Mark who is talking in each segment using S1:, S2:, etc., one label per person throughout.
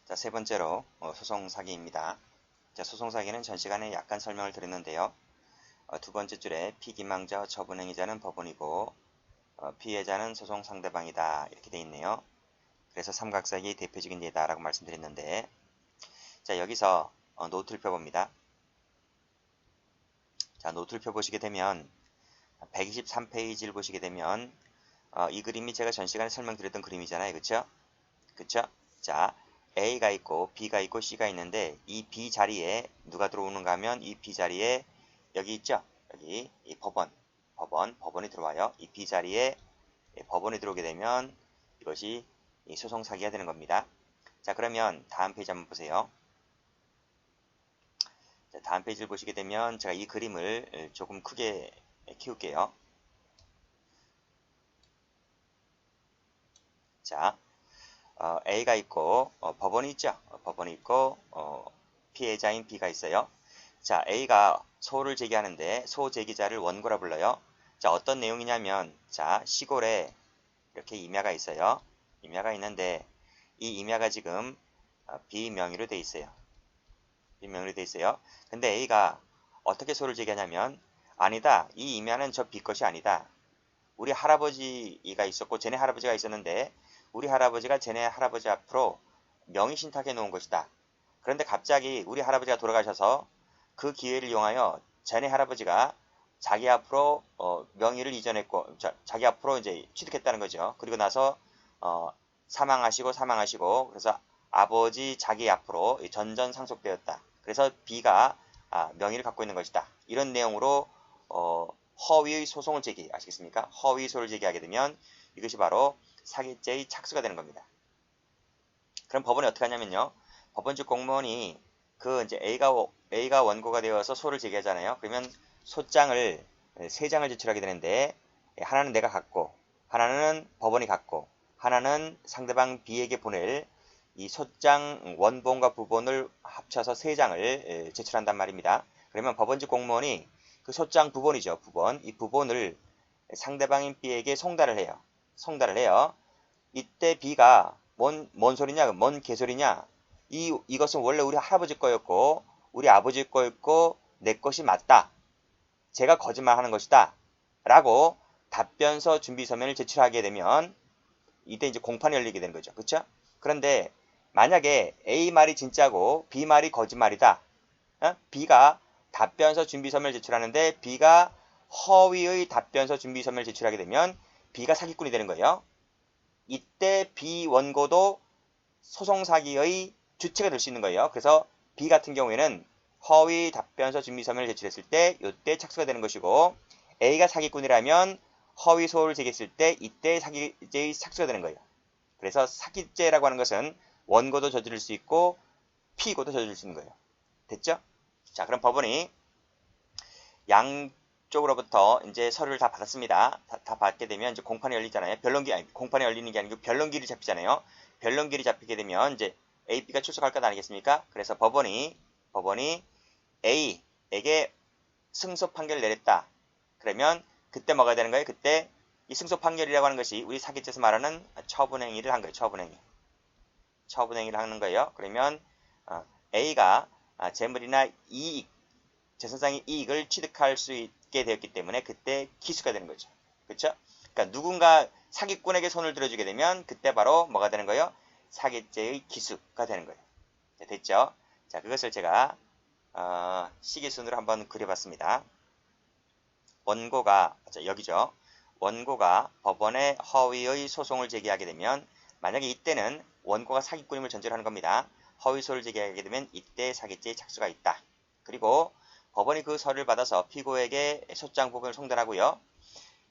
S1: 자, 세 번째로 소송 사기입니다. 자, 소송 사기는 전 시간에 약간 설명을 드렸는데요. 두 번째 줄에 피기망자 처분행위자는 법원이고 피해자는 소송 상대방이다 이렇게 되어 있네요. 그래서 삼각사기의 대표적인 예다라고 말씀드렸는데, 자, 여기서 노트를 펴봅니다. 자, 노트를 펴보시게 되면 123페이지를 보시게 되면 이 그림이 제가 전 시간에 설명드렸던 그림이잖아요. 그쵸? 그쵸? 자, A가 있고 B가 있고 C가 있는데 이 B 자리에 누가 들어오는가 하면 이 B 자리에 여기 있죠? 여기 이 법원이 들어와요. 이 B 자리에 법원이 들어오게 되면 이것이 소송 사기가 되는 겁니다. 자, 그러면 다음 페이지 한번 보세요. 자, 다음 페이지를 보시게 되면 제가 이 그림을 조금 크게 키울게요. 자, A가 있고 법원이 있죠. 법원이 있고 피해자인 B가 있어요. 자, A가 소를 제기하는데 소 제기자를 원고라 불러요. 자, 어떤 내용이냐면, 자, 시골에 이렇게 임야가 있어요. 임야가 있는데 이 임야가 지금 B 명의로 돼 있어요. B 명의로 돼 있어요. 근데 A가 어떻게 소를 제기하냐면, 아니다, 이 임야는 저 B 것이 아니다. 우리 할아버지가 있었고 쟤네 할아버지가 있었는데 우리 할아버지가 쟤네 할아버지 앞으로 명의 신탁해 놓은 것이다. 그런데 갑자기 우리 할아버지가 돌아가셔서 그 기회를 이용하여 쟤네 할아버지가 자기 앞으로 명의를 이전했고 자기 앞으로 이제 취득했다는 거죠. 그리고 나서 사망하시고 그래서 아버지 자기 앞으로 전전상속되었다. 그래서 B가 명의를 갖고 있는 것이다. 이런 내용으로 허위의 소송을 아시겠습니까? 허위 소를 제기하게 되면 이것이 바로 사기죄의 착수가 되는 겁니다. 그럼 법원이 어떻게 하냐면요. 법원직 공무원이 그 이제 A가 원고가 되어서 소를 제기하잖아요. 그러면 소장을 세 장을 제출하게 되는데 하나는 내가 갖고 하나는 법원이 갖고 하나는 상대방 B에게 보낼 이 소장 원본과 부본을 합쳐서 세 장을 제출한단 말입니다. 그러면 법원직 공무원이 그 소장 부본이죠. 이 부본을 상대방인 B에게 송달을 해요. 이때 B가 뭔 소리냐? 뭔 개소리냐? 이것은 원래 우리 할아버지 거였고 우리 아버지 거였고 내 것이 맞다. 제가 거짓말하는 것이다. 라고 답변서 준비 서면을 제출하게 되면 이때 이제 공판이 열리게 되는 거죠. 그렇죠? 그런데 만약에 A 말이 진짜고 B 말이 거짓말이다. B가 답변서 준비 서면을 제출하는데 B가 허위의 답변서 준비 서면을 제출하게 되면 B가 사기꾼이 되는 거예요. 이때 B 원고도 소송 사기의 주체가 될 수 있는 거예요. 그래서 B 같은 경우에는 허위 답변서 준비 서면을 제출했을 때 이때 착수가 되는 것이고, A가 사기꾼이라면 허위 소를 제기했을 때 이때 사기죄의 착수가 되는 거예요. 그래서 사기죄라고 하는 것은 원고도 저지를 수 있고 피고도 저지를 수 있는 거예요. 됐죠? 자, 그럼 법원이 양쪽으로부터 이제 서류를 다 받았습니다. 다 받게 되면 이제 공판이 열리잖아요. 공판이 열리는 게 아니고 변론기일이 잡히잖아요. 변론기일이 잡히게 되면 이제 A, B가 출석할 것 아니겠습니까? 그래서 법원이 A에게 승소 판결을 내렸다. 그러면 그때 뭐가 되는 거예요? 그때 이 승소 판결이라고 하는 것이 우리 사기죄에서 말하는 처분행위를 한 거예요. 처분행위를 하는 거예요. 그러면 A가 재물이나 이익, 재산상의 이익을 취득할 수 있게 되었기 때문에 그때 기수가 되는 거죠. 그렇죠? 그러니까 누군가 사기꾼에게 손을 들어주게 되면 그때 바로 뭐가 되는 거예요? 사기죄의 기수가 되는 거예요. 자, 됐죠? 자, 그것을 제가 시계순으로 한번 그려봤습니다. 원고가 여기죠. 원고가 법원에 허위의 소송을 제기하게 되면 만약에 이때는 원고가 사기꾼임을 전제로 하는 겁니다. 허위소를 제기하게 되면 이때 사기죄의 착수가 있다. 그리고 법원이 그 서류를 받아서 피고에게 소장 부분을 송달하고요.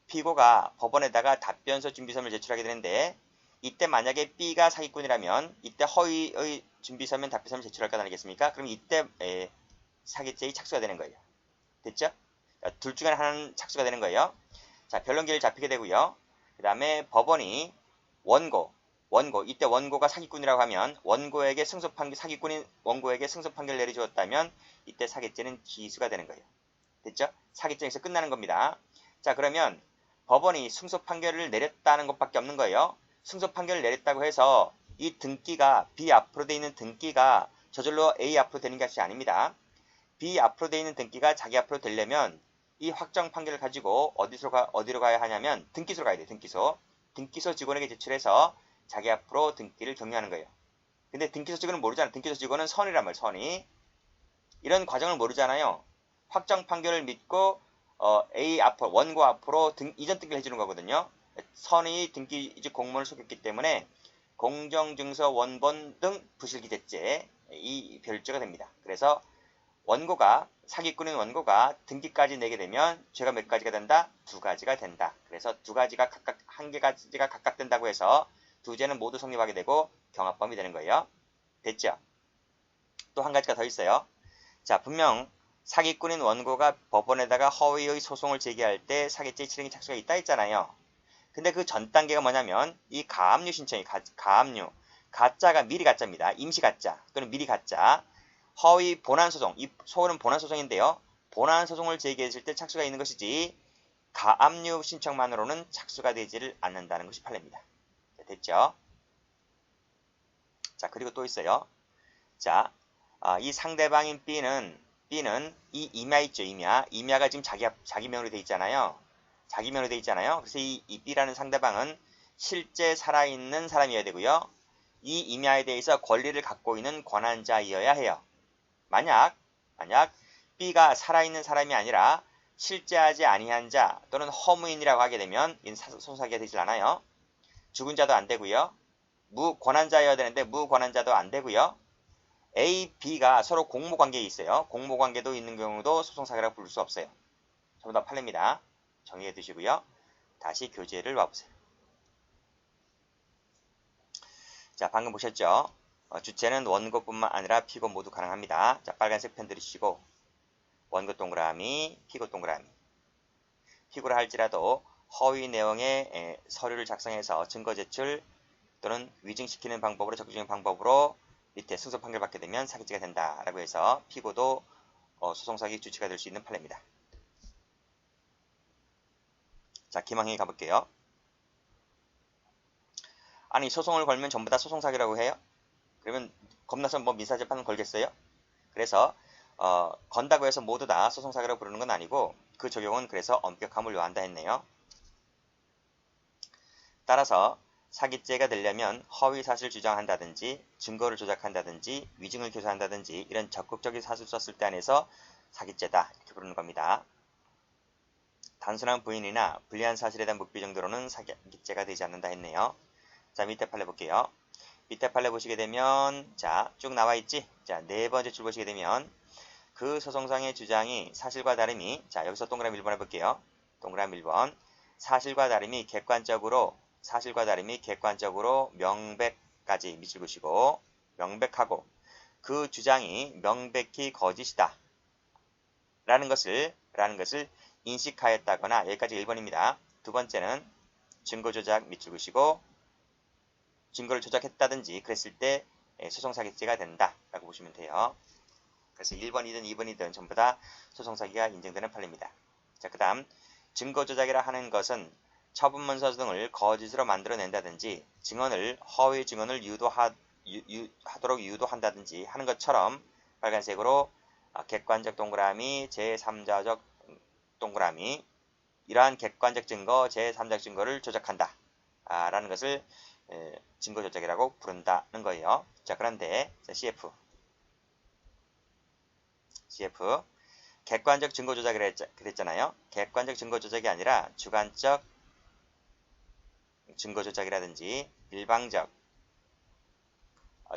S1: 피고가 법원에다가 답변서 준비서면을 제출하게 되는데 이때 만약에 B가 사기꾼이라면 이때 허위의 준비서면 답변서면 제출할 것 아니겠습니까? 그럼 이때 사기죄의 착수가 되는 거예요. 됐죠? 둘 중에 하나는 착수가 되는 거예요. 자, 변론기일을 잡히게 되고요. 그 다음에 법원이 이때 원고가 사기꾼이라고 하면 사기꾼인 원고에게 승소 판결을 내려주었다면 이때 사기죄는 기수가 되는 거예요. 됐죠? 사기죄에서 끝나는 겁니다. 자, 그러면 법원이 승소 판결을 내렸다는 것밖에 없는 거예요. 승소 판결을 내렸다고 해서 이 등기가 B 앞으로 돼 있는 등기가 저절로 A 앞으로 되는 것이 아닙니다. B 앞으로 돼 있는 등기가 자기 앞으로 되려면 이 확정 판결을 가지고 어디로 가야 하냐면 등기소로 가야 돼요. 등기소 직원에게 제출해서 자기 앞으로 등기를 격려하는 거예요. 근데 등기소 직원은 모르잖아요. 등기소 직원은 선이란 말이에요. 선이. 이런 과정을 모르잖아요. 확정 판결을 믿고 A 앞으로 원고 앞으로 이전 등기를 해주는 거거든요. 선의 등기이직 공문을 속였기 때문에 공정증서 원본 등 부실기재죄 이 별죄가 됩니다. 그래서 사기꾼인 원고가 등기까지 내게 되면 죄가 몇 가지가 된다? 두 가지가 된다. 그래서 두 가지가 각각 한 가지가 각각 된다고 해서 두 죄는 모두 성립하게 되고 경합범이 되는 거예요. 됐죠? 또 한 가지가 더 있어요. 자, 분명 사기꾼인 원고가 법원에다가 허위의 소송을 제기할 때 사기죄 실행이 착수가 있다 했잖아요. 근데 그 전 단계가 뭐냐면 이 가압류 신청이 가압류 가짜가 미리 가짜입니다. 임시 가짜 또는 미리 가짜 허위 본안소송 이 소홀은 본안소송인데요. 본안소송을 제기했을 때 착수가 있는 것이지 가압류 신청만으로는 착수가 되지를 않는다는 것이 판례입니다. 자, 됐죠? 자, 그리고 또 있어요. 자, 이 상대방인 B는 이 임야 있죠, 임야. 임야가 지금 자기 명의로 돼 있잖아요. 자기 명의로 돼 있잖아요. 그래서 이 B라는 상대방은 실제 살아있는 사람이어야 되고요. 이 임야에 대해서 권리를 갖고 있는 권한자이어야 해요. 만약 B가 살아있는 사람이 아니라 실제하지 아니한 자 또는 허무인이라고 하게 되면 이는 소송사기가 되질 않아요. 죽은 자도 안 되고요. 무권한자여야 되는데 무권한자도 안 되고요. A, B가 서로 공모관계에 있어요. 공모관계도 있는 경우도 소송사기라고 부를 수 없어요. 전부 다 판례입니다. 정리해 두시고요. 다시 교재를 와보세요. 자, 방금 보셨죠? 주체는 원고뿐만 아니라 피고 모두 가능합니다. 자, 빨간색 펜 들으시고 원고 동그라미, 피고 동그라미. 피고라 할지라도 허위 내용의 서류를 작성해서 증거 제출 또는 위증시키는 방법으로 적극적인 방법으로 밑에 승소 판결 받게 되면 사기죄가 된다라고 해서 피고도 소송사기 주체가 될 수 있는 판례입니다. 자, 김항희 가볼게요. 아니, 소송을 걸면 전부 다 소송사기라고 해요? 그러면 겁나서 뭐 민사재판은 걸겠어요? 그래서 건다고 해서 모두 다 소송사기라고 부르는 건 아니고 그 적용은 그래서 엄격함을 요한다 했네요. 따라서 사기죄가 되려면 허위사실 주장한다든지 증거를 조작한다든지 위증을 교사한다든지 이런 적극적인 사실 썼을 때 안에서 사기죄다 이렇게 부르는 겁니다. 단순한 부인이나 불리한 사실에 대한 묵비 정도로는 사기죄가 되지 않는다 했네요. 자, 밑에 판례 볼게요. 밑에 판례 보시게 되면 자, 쭉 나와 있지? 자, 네 번째 줄 보시게 되면 그 소송상의 주장이 사실과 다름이 자, 여기서 동그라미 1번 해볼게요. 동그라미 1번 사실과 다름이 객관적으로 명백까지 밑줄 그시고 명백하고 그 주장이 명백히 거짓이다 라는 것을 인식하였다거나 여기까지 1번입니다. 두 번째는 증거 조작 밑줄 그시고 증거를 조작했다든지 그랬을 때 소송사기죄가 된다 라고 보시면 돼요. 그래서 1번이든 2번이든 전부 다 소송사기가 인정되는 판례입니다. 자, 그 다음 증거 조작이라 하는 것은 처분문서 등을 거짓으로 만들어낸다든지 증언을 허위 증언을 하도록 유도한다든지 하는 것처럼 빨간색으로 객관적 동그라미, 제3자적 동그라미 이러한 객관적 증거, 제3자적 증거를 조작한다 라는 것을 증거 조작이라고 부른다는 거예요. 자, 그런데 CF 객관적 증거 조작이라 그랬잖아요. 객관적 증거 조작이 아니라 주관적 증거 조작이라든지 일방적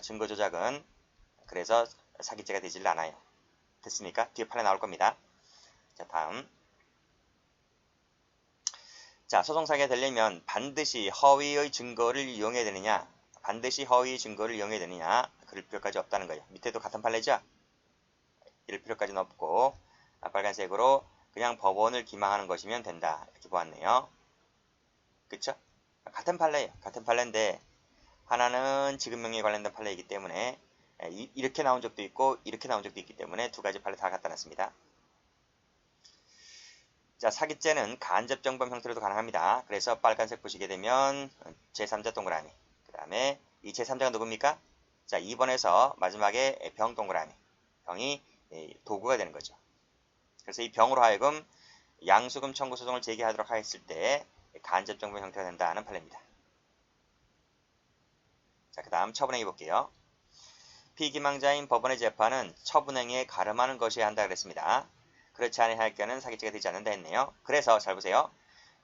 S1: 증거 조작은 그래서 사기죄가 되질 않아요. 됐습니까? 뒤에 판에 나올 겁니다. 자, 다음. 자, 소송사기가 되려면 반드시 허위의 증거를 이용해야 되느냐? 그럴 필요까지 없다는 거예요. 밑에도 같은 판례죠? 이럴 필요까지는 없고 빨간색으로 그냥 법원을 기망하는 것이면 된다. 이렇게 보았네요. 그쵸? 같은 판례예요. 같은 판례인데 하나는 지급명령에 관련된 판례이기 때문에 이렇게 나온 적도 있고 이렇게 나온 적도 있기 때문에 두 가지 판례 다 갖다 놨습니다. 자, 사기죄는 간접정범 형태로도 가능합니다. 그래서 빨간색 보시게 되면 제3자 동그라미, 그 다음에 이 제3자가 누굽니까? 자, 2번에서 마지막에 병 동그라미. 병이 도구가 되는 거죠. 그래서 이 병으로 하여금 양수금 청구 소송을 제기하도록 하였을 때 간접정부 형태가 된다는 판례입니다. 자, 그 다음 처분행위 볼게요. 피기망자인 법원의 재판은 처분행위에 가름하는 것이어야 한다 그랬습니다. 그렇지 아니할 경우는 사기죄가 되지 않는다 했네요. 그래서 잘 보세요.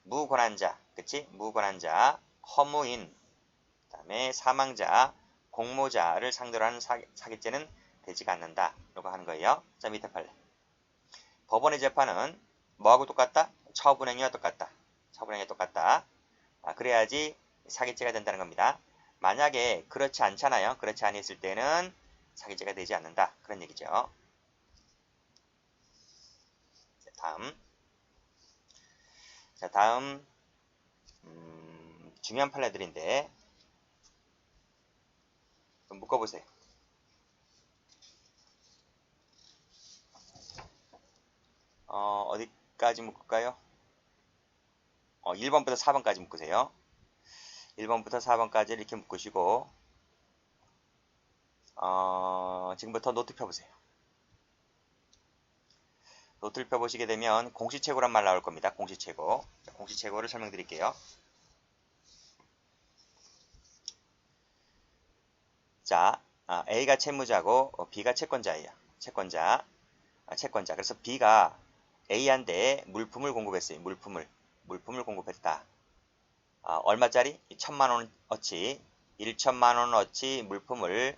S1: 무권한자, 그치? 무권한자, 허무인, 그 다음에 사망자, 공모자를 상대로 하는 사기죄는 되지가 않는다. 라고 하는 거예요. 자, 밑에 판례. 법원의 재판은 뭐하고 똑같다? 처분행위와 똑같다. 처분행위와 똑같다. 그래야지 사기죄가 된다는 겁니다. 만약에 그렇지 않잖아요. 그렇지 아니했을 때는 사기죄가 되지 않는다. 그런 얘기죠. 자, 다음 중요한 판례들인데 좀 묶어보세요. 어디까지 묶을까요? 1번부터 4번까지 묶으세요. 1번부터 4번까지 이렇게 묶으시고 지금부터 노트 펴보세요. 노트를 펴보시게 되면 공시채고란 말 나올 겁니다. 공시채고. 공시채고를 설명드릴게요. 자, A가 채무자고 B가 채권자예요. 채권자. 그래서 B가 A한테 물품을 공급했어요. 물품을 공급했다. 얼마짜리? 1000만원어치 1천만원어치 물품을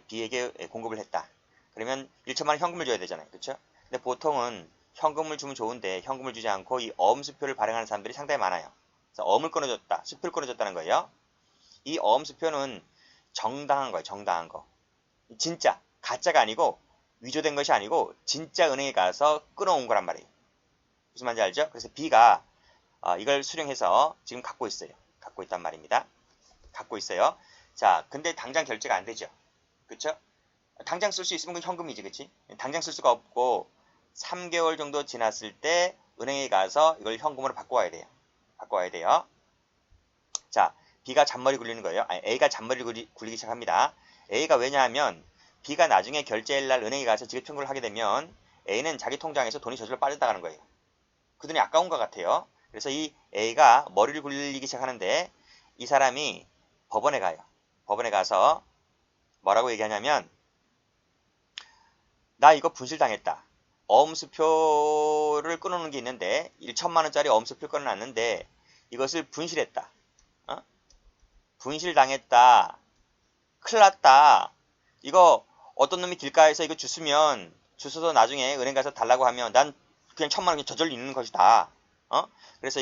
S1: B에게 공급을 했다. 그러면 1천만원 현금을 줘야 되잖아요. 그렇죠? 근데 보통은 현금을 주면 좋은데 현금을 주지 않고 이 어음수표를 발행하는 사람들이 상당히 많아요. 그래서 어음을 끊어줬다. 수표를 끊어줬다는 거예요. 이 어음수표는 정당한 거예요. 정당한 거. 진짜 가짜가 아니고 위조된 것이 아니고 진짜 은행에 가서 끊어온 거란 말이에요. 무슨 말인지 알죠? 그래서 B가 이걸 수령해서 지금 갖고 있어요. 갖고 있단 말입니다. 갖고 있어요. 자, 근데 당장 결제가 안 되죠. 그쵸? 당장 쓸 수 있으면 그건 현금이지, 그치? 당장 쓸 수가 없고 3개월 정도 지났을 때 은행에 가서 이걸 현금으로 바꿔와야 돼요. 바꿔와야 돼요. 자, B가 잔머리 굴리는 거예요. A가 잔머리 굴리기 시작합니다. A가 왜냐하면 B가 나중에 결제일 날 은행에 가서 지급 청구를 하게 되면 A는 자기 통장에서 돈이 저절로 빠져나가는 거예요. 그 돈이 아까운 것 같아요. 그래서 이 A가 머리를 굴리기 시작하는데 이 사람이 법원에 가요. 법원에 가서 뭐라고 얘기하냐면 나 이거 분실당했다. 어음수표를 끊어놓은 게 있는데 1천만원짜리 어음수표를 끊어놨는데 이것을 분실했다. 분실당했다. 큰일났다. 이거 어떤 놈이 길가에서 이거 주소서 나중에 은행 가서 달라고 하면 난 그냥 1000만원 저절로 있는 것이다. 그래서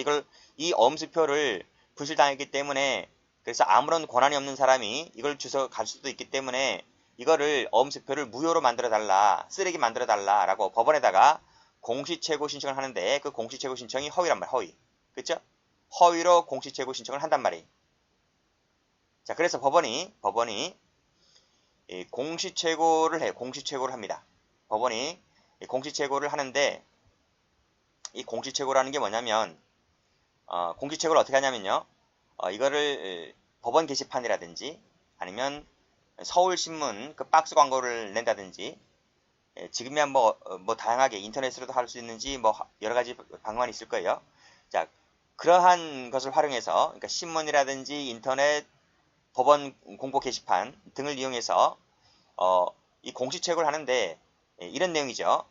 S1: 이 어음수표를 분실당했기 때문에 그래서 아무런 권한이 없는 사람이 이걸 주워 갈 수도 있기 때문에 이거를 어음수표를 무효로 만들어달라, 쓰레기 만들어달라라고 법원에다가 공시채고 신청을 하는데 그 공시채고 신청이 허위란 말이에요. 허위. 그쵸? 허위로 공시채고 신청을 한단 말이에요. 자, 그래서 법원이 공시채고를 해요. 공시채고를 합니다. 법원이 공시채고를 하는데 이 공시채고라는 게 뭐냐면 공시채고를 어떻게 하냐면요. 이거를 법원 게시판이라든지 아니면 서울신문 그 박스 광고를 낸다든지 지금이야 뭐 다양하게 인터넷으로도 할 수 있는지 뭐 여러 가지 방법이 있을 거예요. 자, 그러한 것을 활용해서 그러니까 신문이라든지 인터넷 법원 공고 게시판 등을 이용해서 이 공시채고를 하는데 이런 내용이죠.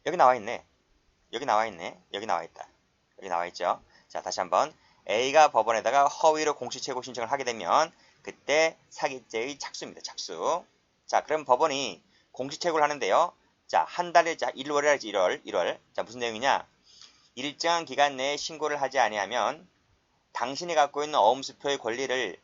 S1: 여기 나와 있네. 여기 나와 있다. 여기 나와 있죠. 자, 다시 한번 A가 법원에다가 허위로 공시채고 신청을 하게 되면 그때 사기죄의 착수입니다. 착수. 자, 그럼 법원이 공시채고를 하는데요. 자, 한 달에 1월이라지 1월. 자, 무슨 내용이냐? 일정한 기간 내에 신고를 하지 아니하면 당신이 갖고 있는 어음수표의 권리를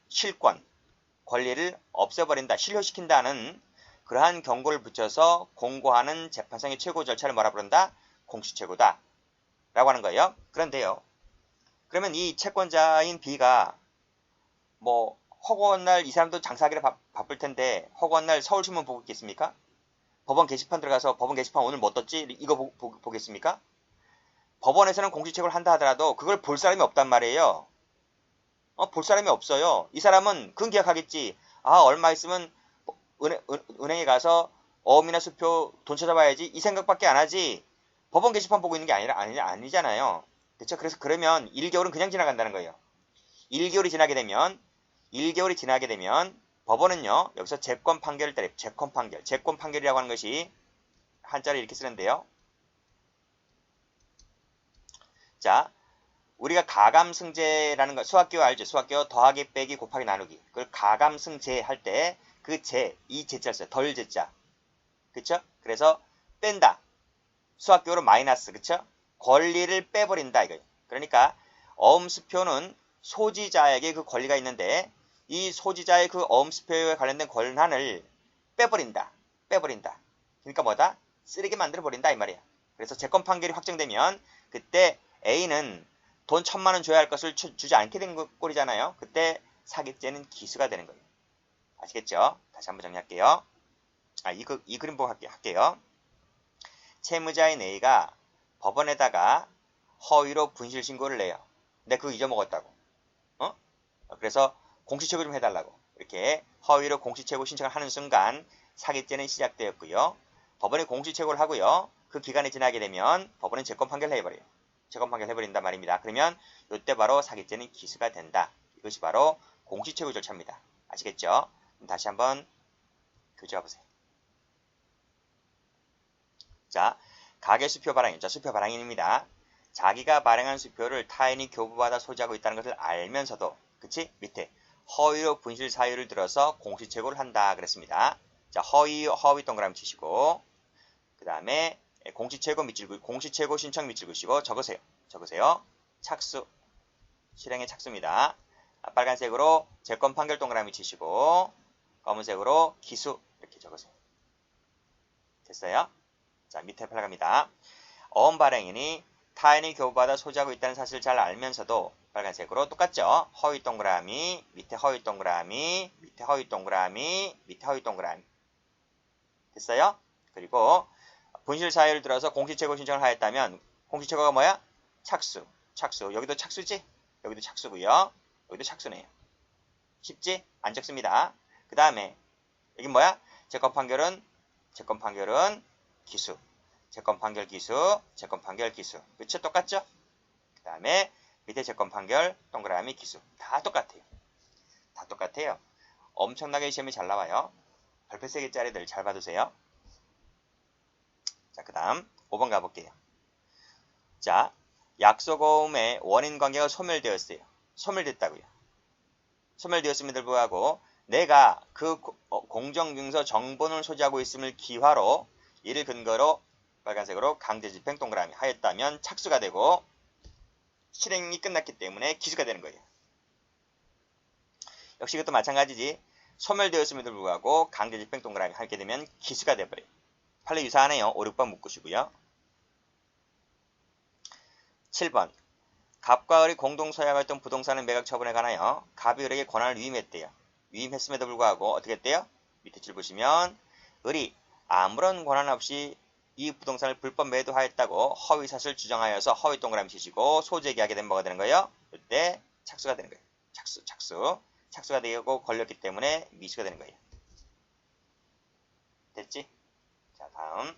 S1: 권리를 없애버린다, 실효시킨다는 그러한 경고를 붙여서 공고하는 재판상의 최고 절차를 뭐라 부른다? 공시채고다. 라고 하는 거예요. 그런데요. 그러면 이 채권자인 B가 뭐 허구한 날 이 사람도 장사하기를 바쁠 텐데 허구한 날 서울신문 보고 있겠습니까? 법원 게시판 들어가서 법원 게시판 오늘 뭐 떴지? 이거 보겠습니까? 법원에서는 공시채고를 한다 하더라도 그걸 볼 사람이 없단 말이에요. 볼 사람이 없어요. 이 사람은 그건 기억하겠지. 아, 얼마 있으면 은행에 가서 어음이나 수표 돈 찾아봐야지. 이 생각밖에 안 하지. 법원 게시판 보고 있는 게 아니잖아요. 그렇죠? 그래서 그러면 1개월은 그냥 지나간다는 거예요. 1개월이 지나게 되면 법원은요. 여기서 재권 판결을 때려. 재권 판결. 재권 판결이라고 하는 것이 한자를 이렇게 쓰는데요. 자, 우리가 가감승제라는 거 수학교 알죠? 수학교 더하기 빼기 곱하기 나누기. 그걸 가감승제 할 때 그 제, 이 제자 써요. 덜 제자. 그쵸? 그래서 뺀다. 수학교로 마이너스. 그쵸? 권리를 빼버린다 이거예요. 그러니까 어음수표는 소지자에게 그 권리가 있는데 이 소지자의 그 어음수표에 관련된 권한을 빼버린다. 그러니까 뭐다? 쓰레기 만들어버린다 이 말이야. 그래서 재권 판결이 확정되면 그때 A는 돈 1,000만원 줘야 할 것을 주지 않게 된 꼴이잖아요. 그때 사기죄는 기수가 되는 거예요. 아시겠죠? 다시 한번 정리할게요. 이 그림 보고 할게요. 채무자인 A가 법원에다가 허위로 분실 신고를 내요. 근데 그거 잊어먹었다고. 그래서 공시채고 좀 해달라고. 이렇게 허위로 공시채고 신청을 하는 순간 사기죄는 시작되었고요. 법원이 공시채고를 하고요. 그 기간이 지나게 되면 법원은 재권 판결을 해버려요. 재권 판결을 해버린단 말입니다. 그러면 이때 바로 사기죄는 기수가 된다. 이것이 바로 공시채고 절차입니다. 아시겠죠? 다시 한번 교재와 보세요. 자, 가계수표 발행인. 수표 발행인입니다. 자기가 발행한 수표를 타인이 교부받아 소지하고 있다는 것을 알면서도, 그치? 밑에 허위로 분실 사유를 들어서 공시채고를 한다 그랬습니다. 자, 허위 동그라미 치시고, 그 다음에 공시채고 신청 밑줄 그시고 적으세요. 착수. 실행의 착수입니다. 빨간색으로 재권 판결 동그라미 치시고, 검은색으로 기수 이렇게 적으세요. 됐어요? 자, 밑에 팔갑니다. 어음 발행인이 타인이 교부받아 소지하고 있다는 사실을 잘 알면서도 빨간색으로 똑같죠? 허위 동그라미, 밑에 허위 동그라미, 밑에 허위 동그라미, 밑에 허위 동그라미. 됐어요? 그리고 분실 사유를 들어서 공시채고 신청을 하였다면 공시채고가 뭐야? 착수. 여기도 착수지? 여기도 착수고요. 여기도 착수네요. 쉽지? 안 적습니다. 그 다음에 여기 뭐야? 재권 판결은 기수. 재권 판결 기수. 그쵸? 똑같죠? 그 다음에 밑에 재권 판결 동그라미 기수. 다 똑같아요. 엄청나게 시험이 잘 나와요. 별표 3개짜리들 잘 봐두세요. 자, 그 다음 5번 가볼게요. 자, 약속어음의 원인관계가 소멸되었어요. 소멸됐다고요. 소멸되었음에도 불구하고 내가 그 공정증서 정본을 소지하고 있음을 기화로 이를 근거로 빨간색으로 강제집행 동그라미 하였다면 착수가 되고 실행이 끝났기 때문에 기수가 되는 거예요. 역시 이것도 마찬가지지. 소멸되었음에도 불구하고 강제집행 동그라미 하게 되면 기수가 돼버려요. 판례 유사하네요. 5, 6번 묶으시고요. 7번. 갑과 을이 공동 소유하였던 부동산의 매각 처분에 관하여 갑이 을에게 권한을 위임했대요. 위임했음에도 불구하고 어떻게 했대요? 밑에 줄 보시면 을이 아무런 권한 없이 이 부동산을 불법 매도하였다고 허위사실을 주장하여서 허위 동그라미 치시고 소재기하게 되면 뭐가 되는 거예요? 이때 착수가 되는 거예요. 착수가 되고 걸렸기 때문에 미수가 되는 거예요. 됐지? 자, 다음.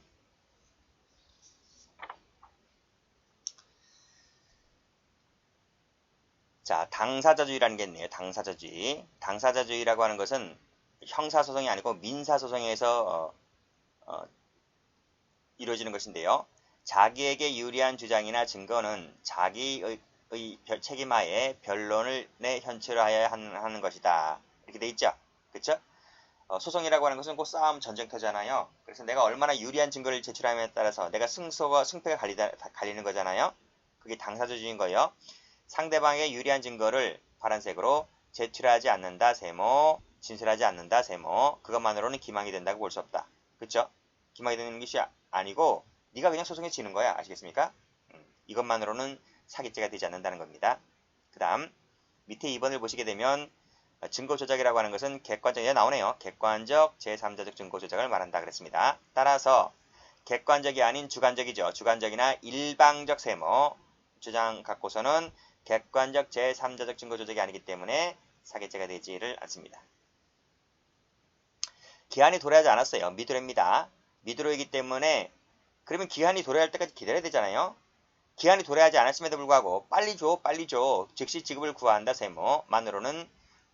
S1: 자, 당사자주의라는 게 있네요. 당사자주의라고 하는 것은 형사소송이 아니고 민사소송에서 이루어지는 것인데요. 자기에게 유리한 주장이나 증거는 자기의 책임하에 변론을 현출하여야 하는 것이다. 이렇게 돼 있죠. 그렇죠? 소송이라고 하는 것은 꼭 싸움, 전쟁터잖아요. 그래서 내가 얼마나 유리한 증거를 제출하냐에 따라서 내가 승패가 갈리는 거잖아요. 그게 당사자주의인 거예요. 상대방의 유리한 증거를 파란색으로 제출하지 않는다, 세모, 진술하지 않는다, 세모. 그것만으로는 기망이 된다고 볼 수 없다. 그렇죠? 기망이 되는 것이 아니고 네가 그냥 소송에 지는 거야. 아시겠습니까? 이것만으로는 사기죄가 되지 않는다는 겁니다. 그 다음 밑에 2번을 보시게 되면 증거조작이라고 하는 것은 객관적, 나오네요. 객관적, 제3자적 증거조작을 말한다 그랬습니다. 따라서 객관적이 아닌 주관적이죠. 주관적이나 일방적 세모 주장 갖고서는 객관적 제3자적 증거 조작이 아니기 때문에 사기죄가 되지를 않습니다. 기한이 도래하지 않았어요. 미도래입니다. 미도래이기 때문에 그러면 기한이 도래할 때까지 기다려야 되잖아요. 기한이 도래하지 않았음에도 불구하고 빨리 줘 즉시 지급을 구한다 세모만으로는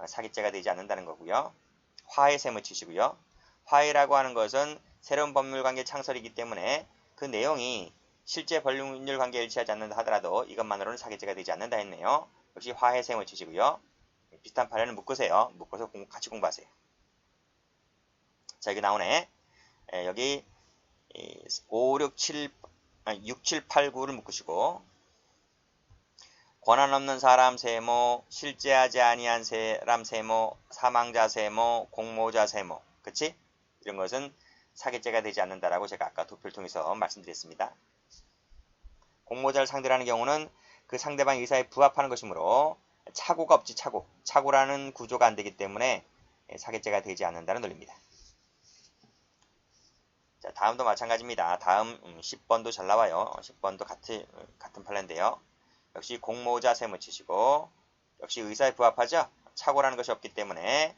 S1: 사기죄가 되지 않는다는 거고요. 화해 세모 치시고요. 화해라고 하는 것은 새로운 법률관계 창설이기 때문에 그 내용이 실제 법률관계에 일치하지 않는다 하더라도 이것만으로는 사기죄가 되지 않는다 했네요. 역시 화해 세모 치시고요. 비슷한 판례는 묶으세요. 묶어서 같이 공부하세요. 자, 여기 나오네. 여기 6, 7, 8, 9를 묶으시고 권한 없는 사람 세모, 실제하지 아니한 사람 세모, 사망자 세모, 공모자 세모, 그치? 이런 것은 사기죄가 되지 않는다라고 제가 아까 도표를 통해서 말씀드렸습니다. 공모자를 상대로 하는 경우는 그 상대방 의사에 부합하는 것이므로 착오가 없지 착오라는 구조가 안 되기 때문에 사기죄가 되지 않는다는 논리입니다. 자, 다음도 마찬가지입니다. 다음 10번도 잘 나와요. 10번도 같은 판례인데요. 역시 공모자 세모 치시고 역시 의사에 부합하죠. 착오라는 것이 없기 때문에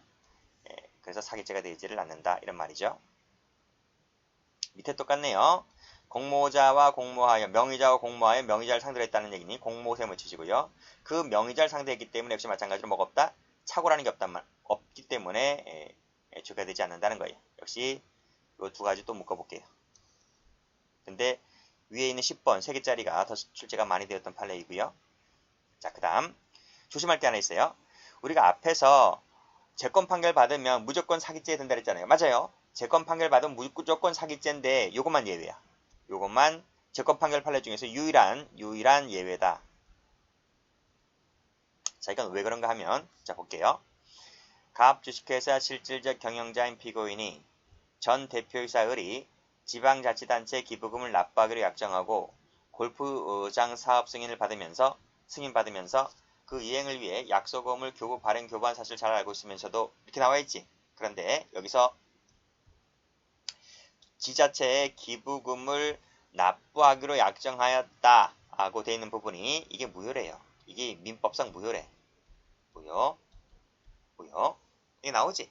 S1: 그래서 사기죄가 되지를 않는다 이런 말이죠. 밑에 똑같네요. 공모자와 공모하여 명의자와 공모하여 명의자를 상대로 했다는 얘기니 공모 세모 치시고요. 그 명의자를 상대했기 때문에 역시 마찬가지로 뭐가 없다? 착오라는 게 없기 때문에 죄가 되지 않는다는 거예요. 역시 이 두 가지 또 묶어볼게요. 근데 위에 있는 10번 3개짜리가 더 출제가 많이 되었던 판례이고요. 자, 그 다음 조심할 게 하나 있어요. 우리가 앞에서 재건 판결 받으면 무조건 사기죄 된다 그랬잖아요. 맞아요. 재건 판결 받으면 무조건 사기죄인데 요것만 예외야. 요것만 재건 판결 판례 중에서 유일한 예외다. 자, 이건 왜 그런가 하면 자 볼게요. 갑 주식회사 실질적 경영자인 피고인이 전 대표이사 을이 지방자치단체 기부금을 납부하기로 약정하고 골프장 사업 승인받으면서 그 이행을 위해 약소금을 발행 교부한 사실을 잘 알고 있으면서도 이렇게 나와있지. 그런데 여기서 지자체에 기부금을 납부하기로 약정하였다 하고 되어 있는 부분이 이게 무효래요. 이게 민법상 무효래. 무효. 이게 나오지.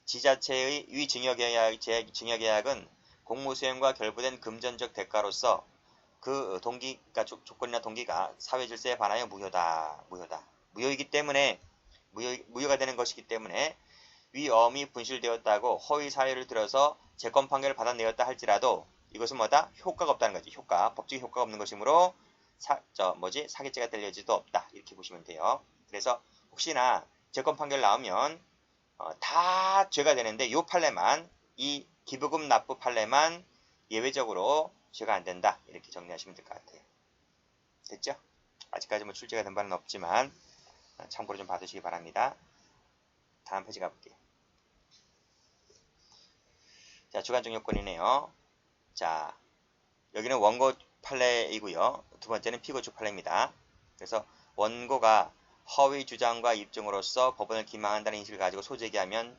S1: 지자체의 위 증여계약은 공무수행과 결부된 금전적 대가로서 그 동기가 조건이나 동기가 사회질서에 반하여 무효다. 무효이기 때문에 무효가 되는 것이기 때문에 위엄이 분실되었다고 허위 사유를 들어서 재건 판결을 받아내었다 할지라도 이것은 뭐다? 효과가 없다는 거지. 법적인 효과가 없는 것이므로 사기죄가 될 여지도 없다. 이렇게 보시면 돼요. 그래서 혹시나 재건 판결 나오면 다 죄가 되는데 이 기부금 납부 판례만 예외적으로 죄가 안 된다. 이렇게 정리하시면 될 것 같아요. 됐죠? 아직까지 뭐 출제가 된 바는 없지만 참고로 좀 봐두시기 바랍니다. 다음 페이지 가볼게요. 자, 주관적 요건이네요. 자, 여기는 원고 판례이고요. 두 번째는 피고주 판례입니다. 그래서 원고가 허위 주장과 입증으로써 법원을 기망한다는 인식을 가지고 소제기하면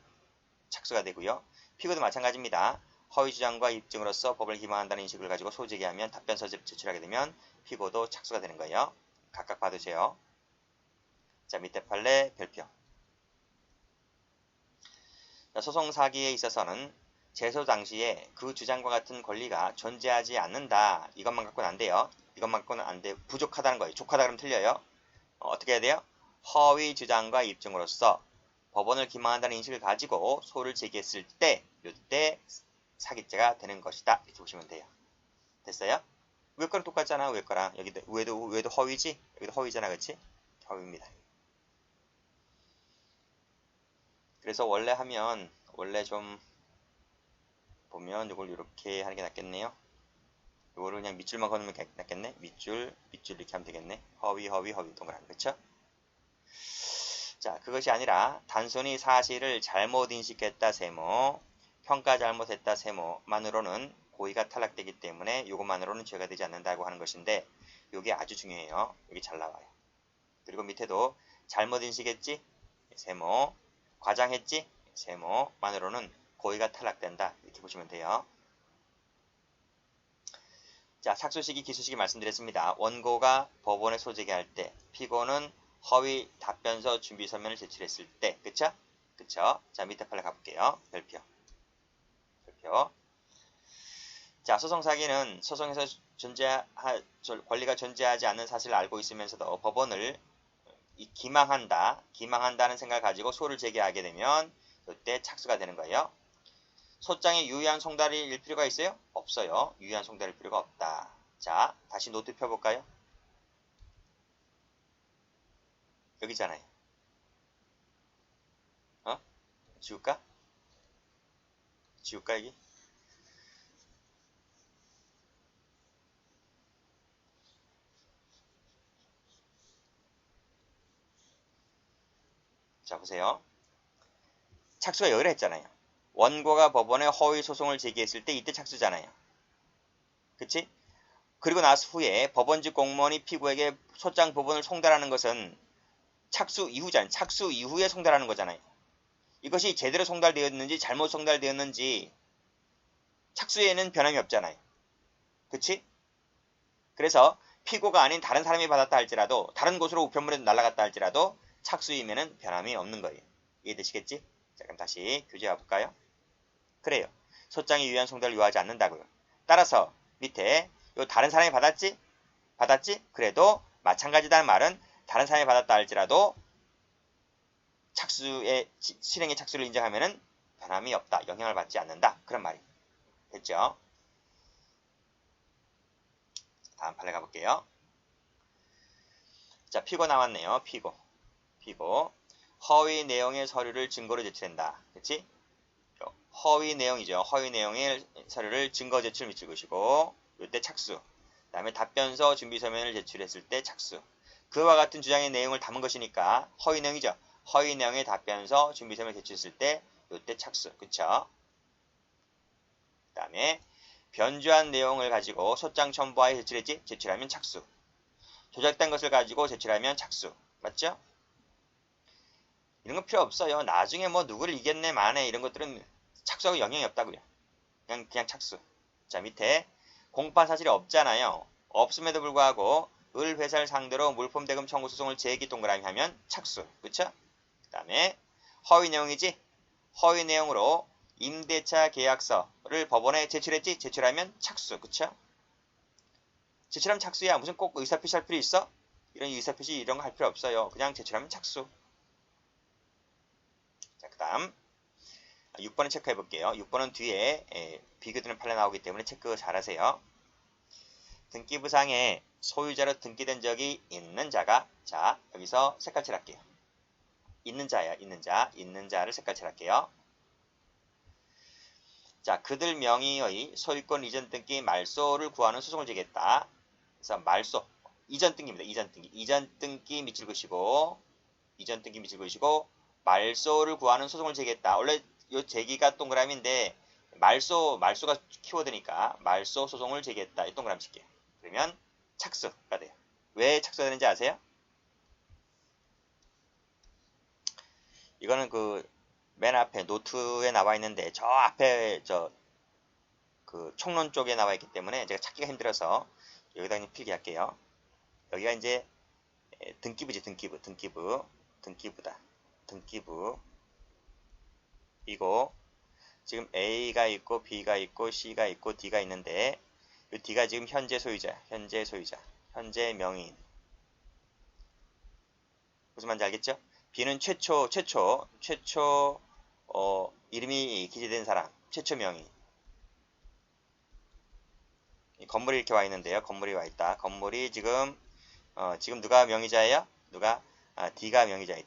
S1: 착수가 되고요. 피고도 마찬가지입니다. 허위 주장과 입증으로써 법을 기망한다는 인식을 가지고 소제기하면 답변서를 제출하게 되면 피고도 착수가 되는 거예요. 각각 봐두세요. 자, 밑에 판례 별표. 자, 소송 사기에 있어서는 제소 당시에 그 주장과 같은 권리가 존재하지 않는다. 이것만 갖고는 안 돼요. 이것만 갖고는 안 돼요. 부족하다는 거예요. 족하다 그러면 틀려요. 어떻게 해야 돼요? 허위 주장과 입증으로써 법원을 기망한다는 인식을 가지고 소를 제기했을 때 이때 사기죄가 되는 것이다. 이렇게 보시면 돼요. 됐어요? 위에 거랑 똑같잖아. 위에 거랑. 여기도 위에도 허위지? 여기도 허위잖아. 그치? 허위입니다. 그래서 원래 좀 보면 이걸 이렇게 하는 게 낫겠네요. 이거를 그냥 밑줄만 걸으면 낫겠네. 밑줄 이렇게 하면 되겠네. 허위 동그라미. 그쵸? 자, 그것이 아니라 단순히 사실을 잘못 인식했다 세모, 평가 잘못했다 세모만으로는 고의가 탈락되기 때문에 이것만으로는 죄가 되지 않는다고 하는 것인데 이게 아주 중요해요. 여기 잘 나와요. 그리고 밑에도 잘못 인식했지? 세모, 과장했지? 세모만으로는 고의가 탈락된다. 이렇게 보시면 돼요. 자, 착수시기, 기수시기 말씀드렸습니다. 원고가 법원에 소제기할 때, 피고는 허위 답변서 준비 서면을 제출했을 때, 그쵸? 그쵸? 자, 밑에 판례 가볼게요. 별표. 자, 소송사기는 소송에서 권리가 존재하지 않는 사실을 알고 있으면서도 법원을 기망한다는 생각을 가지고 소를 제기하게 되면 이때 착수가 되는 거예요. 소장에 유의한 송달일 필요가 있어요? 없어요. 유의한 송달일 필요가 없다. 자, 다시 노트 펴볼까요? 여기잖아요. 지울까? 여기? 자, 보세요. 착수가 여기로 했잖아요. 원고가 법원에 허위 소송을 제기했을 때 이때 착수잖아요. 그치? 그리고 나서 후에 법원직 공무원이 피고에게 소장 부분을 송달하는 것은 착수 이후잖아요. 착수 이후에 송달하는 거잖아요. 이것이 제대로 송달되었는지 잘못 송달되었는지 착수에는 변함이 없잖아요. 그치? 그래서 피고가 아닌 다른 사람이 받았다 할지라도 다른 곳으로 우편물에 날아갔다 할지라도 착수이면은 변함이 없는 거예요. 이해되시겠지? 자, 그럼 다시 교재 가볼까요? 그래요. 소장에 유의한 송달을 요하지 않는다고요. 따라서 밑에 요 다른 사람이 받았지? 그래도 마찬가지다는 말은 다른 사람이 받았다 할지라도 실행의 착수를 인정하면은 변함이 없다. 영향을 받지 않는다. 그런 말이 됐죠? 다음 판례 가볼게요. 자, 피고 나왔네요. 피고. 허위 내용의 서류를 증거로 제출한다. 그치? 허위 내용이죠. 허위 내용의 서류를 증거 제출 및 찍으시고 이때 착수. 그 다음에 답변서 준비 서면을 제출했을 때 착수. 그와 같은 주장의 내용을 담은 것이니까 허위 내용이죠. 허위 내용의 답변서 준비 서면을 제출했을 때 이때 착수. 그쵸? 그 다음에 변조한 내용을 가지고 소장 첨부하여 제출했지? 제출하면 착수. 조작된 것을 가지고 제출하면 착수. 맞죠? 이런 거 필요 없어요. 나중에 뭐 누구를 이겼네 마네 이런 것들은 착수하고 영향이 없다고요. 그냥 착수. 자, 밑에 공판 사실이 없잖아요. 없음에도 불구하고 을 회사를 상대로 물품 대금 청구 소송을 제기 동그라미 하면 착수. 그쵸? 그 다음에 허위 내용이지? 허위 내용으로 임대차 계약서를 법원에 제출했지? 제출하면 착수. 그쵸? 제출하면 착수야. 무슨 꼭 의사표시 할 필요 있어? 이런 의사표시 이런 거 할 필요 없어요. 그냥 제출하면 착수. 자, 그 다음 6번을 체크해 볼게요. 6번은 뒤에 비교되는 판례 나오기 때문에 체크 잘 하세요. 등기부상에 소유자로 등기된 적이 있는 자가, 자, 여기서 색깔 칠할게요. 있는 자예요. 있는 자를 색깔 칠할게요. 자, 그들 명의의 소유권 이전 등기 말소를 구하는 소송을 제기했다. 그래서 말소, 이전 등기입니다. 이전 등기 밑줄 그시고 말소를 구하는 소송을 제기했다. 원래 요 제기가 동그라미인데 말소가 키워드니까 말소 소송을 제기했다. 이 동그라미 칠게요. 그러면 착수가 돼요. 왜 착수가 되는지 아세요? 이거는 그 맨 앞에 노트에 나와 있는데 저 앞에 그 총론 쪽에 나와 있기 때문에 제가 찾기가 힘들어서 여기다 그냥 필기할게요. 여기가 이제 등기부지. 등기부다. 등기부 이고 지금 A가 있고 B가 있고 C가 있고 D가 있는데 이 D가 지금 현재 소유자, 현재 명의인. 무슨 말인지 알겠죠? B는 최초 이름이 기재된 사람, 최초 명의. 이 건물이 이렇게 와 있는데요. 건물이 와 있다. 건물이 지금 누가 명의자예요? D가 명의자예요.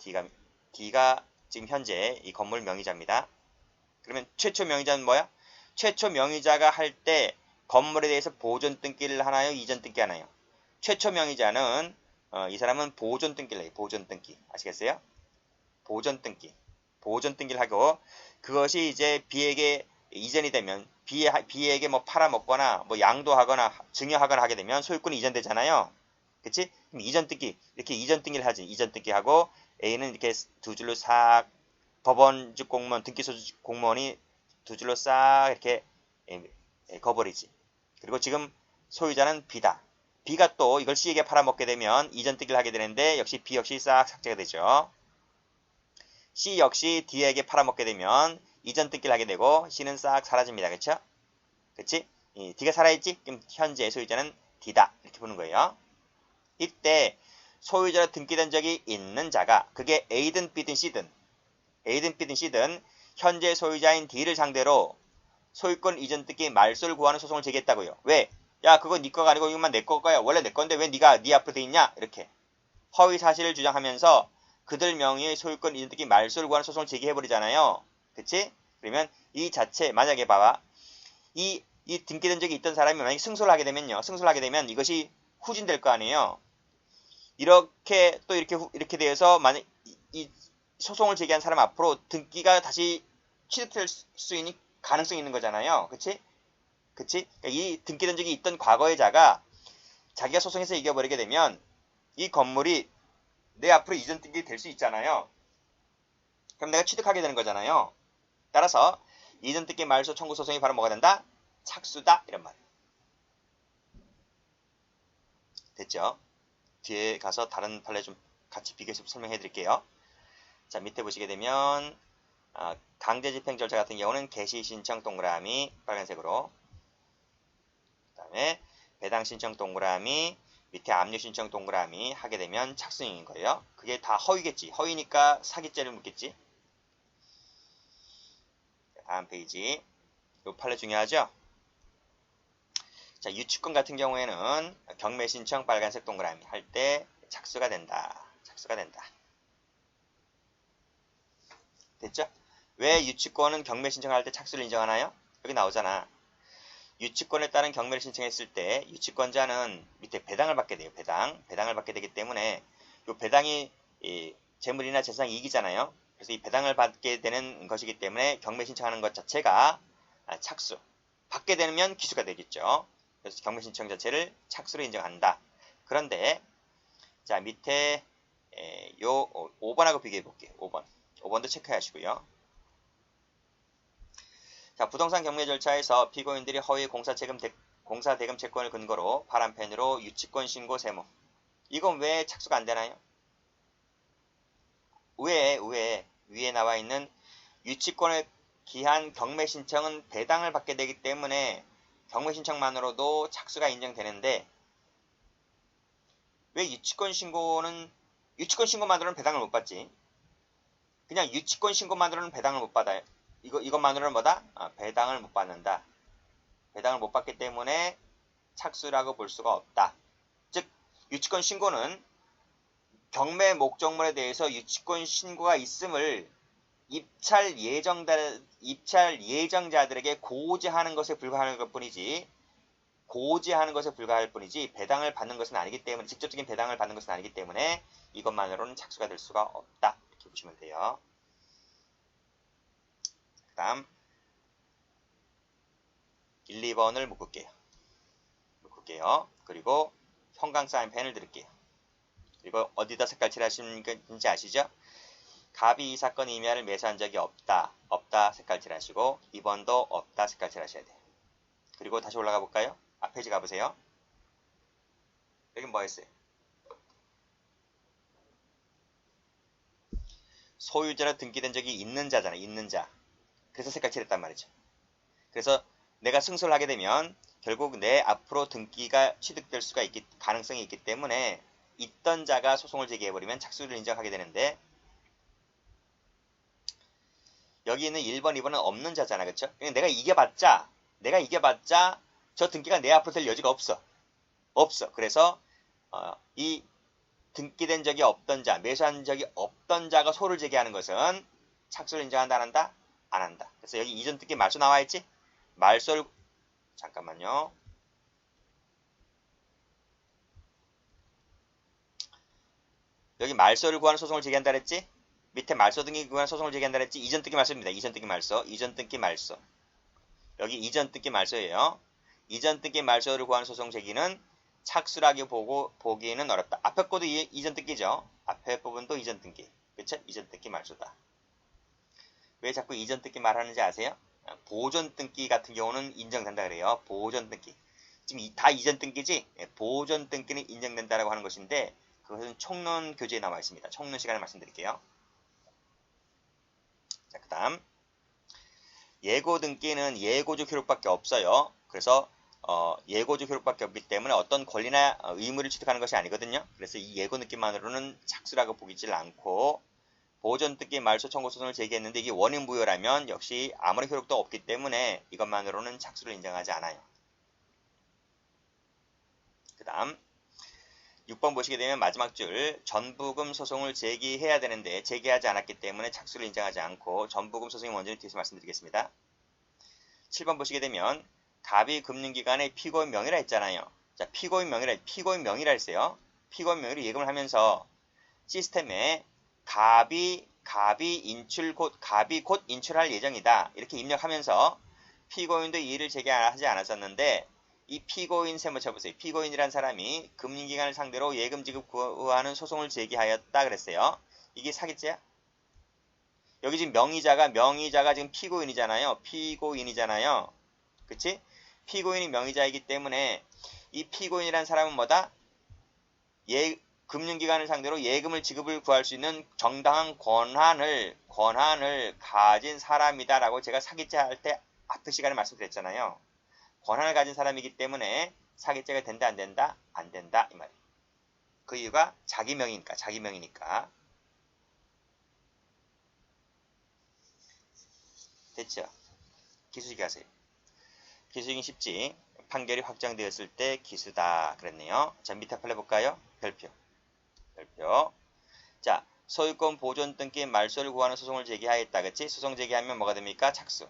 S1: D가 지금 현재 이 건물 명의자입니다. 그러면 최초 명의자는 뭐야? 최초 명의자가 할 때 건물에 대해서 보존 등기를 하나요? 이전 등기 하나요? 최초 명의자는 이 사람은 보존 등기를 해요. 보존 등기. 아시겠어요? 보존 등기를 하고 그것이 이제 B에게 이전이 되면 B에게 뭐 팔아먹거나 뭐 양도하거나 증여하거나 하게 되면 소유권이 이전되잖아요. 그치? 그럼 이전 등기 이렇게 이전 등기를 하지. 이전 등기하고 A는 이렇게 두 줄로 싹 법원직 공무원 등기소집 공무원이 두 줄로 싹 이렇게 거버리지. 그리고 지금 소유자는 B다. B가 또 이걸 C에게 팔아먹게 되면 이전 뜯기를 하게 되는데 역시 B 역시 싹 삭제가 되죠. C 역시 D에게 팔아먹게 되면 이전 뜯기를 하게 되고 C는 싹 사라집니다. 그쵸? 그치? D가 살아있지? 그럼 현재 소유자는 D다. 이렇게 보는 거예요. 이때 소유자로 등기된 적이 있는 자가 그게 A든 B든 C든 현재 소유자인 D를 상대로 소유권 이전 뜯기 말소를 구하는 소송을 제기했다고요. 왜? 야 그거 네 거가 아니고 이것만 내 거야. 원래 내 건데 왜 네가 네 앞으로 돼 있냐? 이렇게 허위 사실을 주장하면서 그들 명의의 소유권 이전 뜯기 말소를 구하는 소송을 제기해버리잖아요. 그치? 그러면 이 자체 만약에 봐봐. 이 등기된 적이 있던 사람이 만약에 승소를 하게 되면요. 승소를 하게 되면 이것이 후진될 거 아니에요. 이렇게 또 이렇게 되어서 만약 이 소송을 제기한 사람 앞으로 등기가 다시 취득될 수 있는 가능성이 있는 거잖아요. 그치? 그치? 그러니까 이 등기된 적이 있던 과거의 자가 자기가 소송에서 이겨버리게 되면 이 건물이 내 앞으로 이전 등기 될 수 있잖아요. 그럼 내가 취득하게 되는 거잖아요. 따라서 이전 등기 말소 청구 소송이 바로 뭐가 된다? 착수다. 이런 말. 됐죠? 뒤에 가서 다른 판례 좀 같이 비교해서 설명해 드릴게요. 자, 밑에 보시게 되면 강제집행 절차 같은 경우는 개시 신청 동그라미 빨간색으로, 그 다음에 배당 신청 동그라미, 밑에 압류 신청 동그라미 하게 되면 착수인 거예요. 그게 다 허위겠지. 허위니까 사기죄를 묻겠지. 다음 페이지. 이 판례 중요하죠? 자, 유치권 같은 경우에는 경매 신청 빨간색 동그라미 할 때 착수가 된다. 착수가 된다. 됐죠? 왜 유치권은 경매 신청할 때 착수를 인정하나요? 여기 나오잖아. 유치권에 따른 경매를 신청했을 때 유치권자는 밑에 배당을 받게 돼요. 배당을 받게 되기 때문에 이 배당이 재물이나 재산 이익이잖아요. 그래서 이 배당을 받게 되는 것이기 때문에 경매 신청하는 것 자체가 착수. 받게 되면 기수가 되겠죠. 그래서 경매 신청 자체를 착수로 인정한다. 그런데 자 밑에 요 5번하고 비교해 볼게요. 5번도 체크하시고요. 자, 부동산 경매 절차에서 피고인들이 허위 공사 대금 채권을 근거로 파란펜으로 유치권 신고 세무. 이건 왜 착수가 안 되나요? 위에 나와 있는 유치권을 기한 경매 신청은 배당을 받게 되기 때문에 경매 신청만으로도 착수가 인정되는데 왜 유치권 신고만으로는 배당을 못 받지? 그냥 유치권 신고만으로는 배당을 못 받아요. 이것만으로는 뭐다? 배당을 못 받는다. 배당을 못 받기 때문에 착수라고 볼 수가 없다. 즉 유치권 신고는 경매 목적물에 대해서 유치권 신고가 있음을 입찰 예정자들에게 고지하는 것에 불과할 뿐이지 배당을 받는 것은 아니기 때문에 직접적인 배당을 받는 것은 아니기 때문에 이것만으로는 착수가 될 수가 없다. 이렇게 보시면 돼요. 그 다음 1, 2번을 묶을게요. 그리고 형광 사인펜을 드릴게요. 그리고 어디다 색깔 칠하시는지 아시죠? 갑이 이 사건 임야를 매수한 적이 없다 색깔 칠하시고 2번도 없다 색깔 칠하셔야 돼요. 그리고 다시 올라가 볼까요? 앞페이지 가보세요. 여긴 뭐 했어요? 소유자로 등기된 적이 있는 자잖아요. 있는 자. 그래서 색깔 칠했단 말이죠. 그래서 내가 승소를 하게 되면 결국 내 앞으로 등기가 취득될 수가 가능성이 있기 때문에 있던 자가 소송을 제기해버리면 착수를 인정하게 되는데 여기 있는 1번, 2번은 없는 자잖아. 그쵸? 내가 이겨봤자 저 등기가 내 앞으로 될 여지가 없어. 그래서 이 등기된 적이 없던 자, 매수한 적이 없던 자가 소를 제기하는 것은 착수를 인정한다, 안 한다? 안 한다. 그래서 여기 이전 등기 말소 나와 있지? 말소를 잠깐만요. 여기 말소를 구하는 소송을 제기한다 그랬지? 밑에 말소 등기 구하는 소송을 제기한다 그랬지? 이전 등기 말소입니다. 이전 등기 말소. 여기 이전 등기 말소예요. 이전 등기 말소를 구하는 소송 제기는 착수라고 보기에는 어렵다. 앞에 거도 이전 등기죠. 앞에 부분도 이전 등기. 그쵸? 이전 등기 말소다. 왜 자꾸 이전 등기 말하는지 아세요? 보존 등기 같은 경우는 인정된다 그래요. 보존 등기. 지금 다 이전 등기지 보존 등기는 인정된다라고 하는 것인데 그것은 총론 교재에 나와 있습니다. 총론 시간에 말씀드릴게요. 자, 그 다음 예고 등기는 예고조 기록밖에 없어요. 그래서 예고조 기록밖에 없기 때문에 어떤 권리나 의무를 취득하는 것이 아니거든요. 그래서 이 예고 등기만으로는 착수라고 보기질 않고 보존 등기 말소 청구 소송을 제기했는데 이게 원인 부여라면 역시 아무런 효력도 없기 때문에 이것만으로는 착수를 인정하지 않아요. 그 다음 6번 보시게 되면 마지막 줄 전부금 소송을 제기해야 되는데 제기하지 않았기 때문에 착수를 인정하지 않고 전부금 소송의 원인을 뒤에서 말씀드리겠습니다. 7번 보시게 되면 갑이 금융기관의 피고인 명의라 했잖아요. 자, 피고인 명의라 했어요. 피고인 명의로 예금을 하면서 시스템에 갑이 곧 인출할 예정이다. 이렇게 입력하면서 피고인도 이의를 제기하지 않았었는데 이 피고인 세무차 보세요. 피고인이란 사람이 금융기관을 상대로 예금 지급 구하는 소송을 제기하였다 그랬어요. 이게 사기죄야? 여기 지금 명의자가 지금 피고인이잖아요. 그치? 피고인이 명의자이기 때문에 이 피고인이란 사람은 뭐다? 금융기관을 상대로 예금을 지급을 구할 수 있는 정당한 권한을 가진 사람이다라고 제가 사기죄 할 때 앞의 시간에 말씀드렸잖아요. 권한을 가진 사람이기 때문에 사기죄가 된다 안 된다? 안 된다 이 말이에요. 그 이유가 자기 명이니까. 됐죠? 기수직 하세요. 기수직이 쉽지. 판결이 확정되었을 때 기수다 그랬네요. 자, 밑에 판례 볼까요? 별표. 자, 소유권 보존 등기 말소를 구하는 소송을 제기하였다. 그치? 소송 제기하면 뭐가 됩니까? 착수.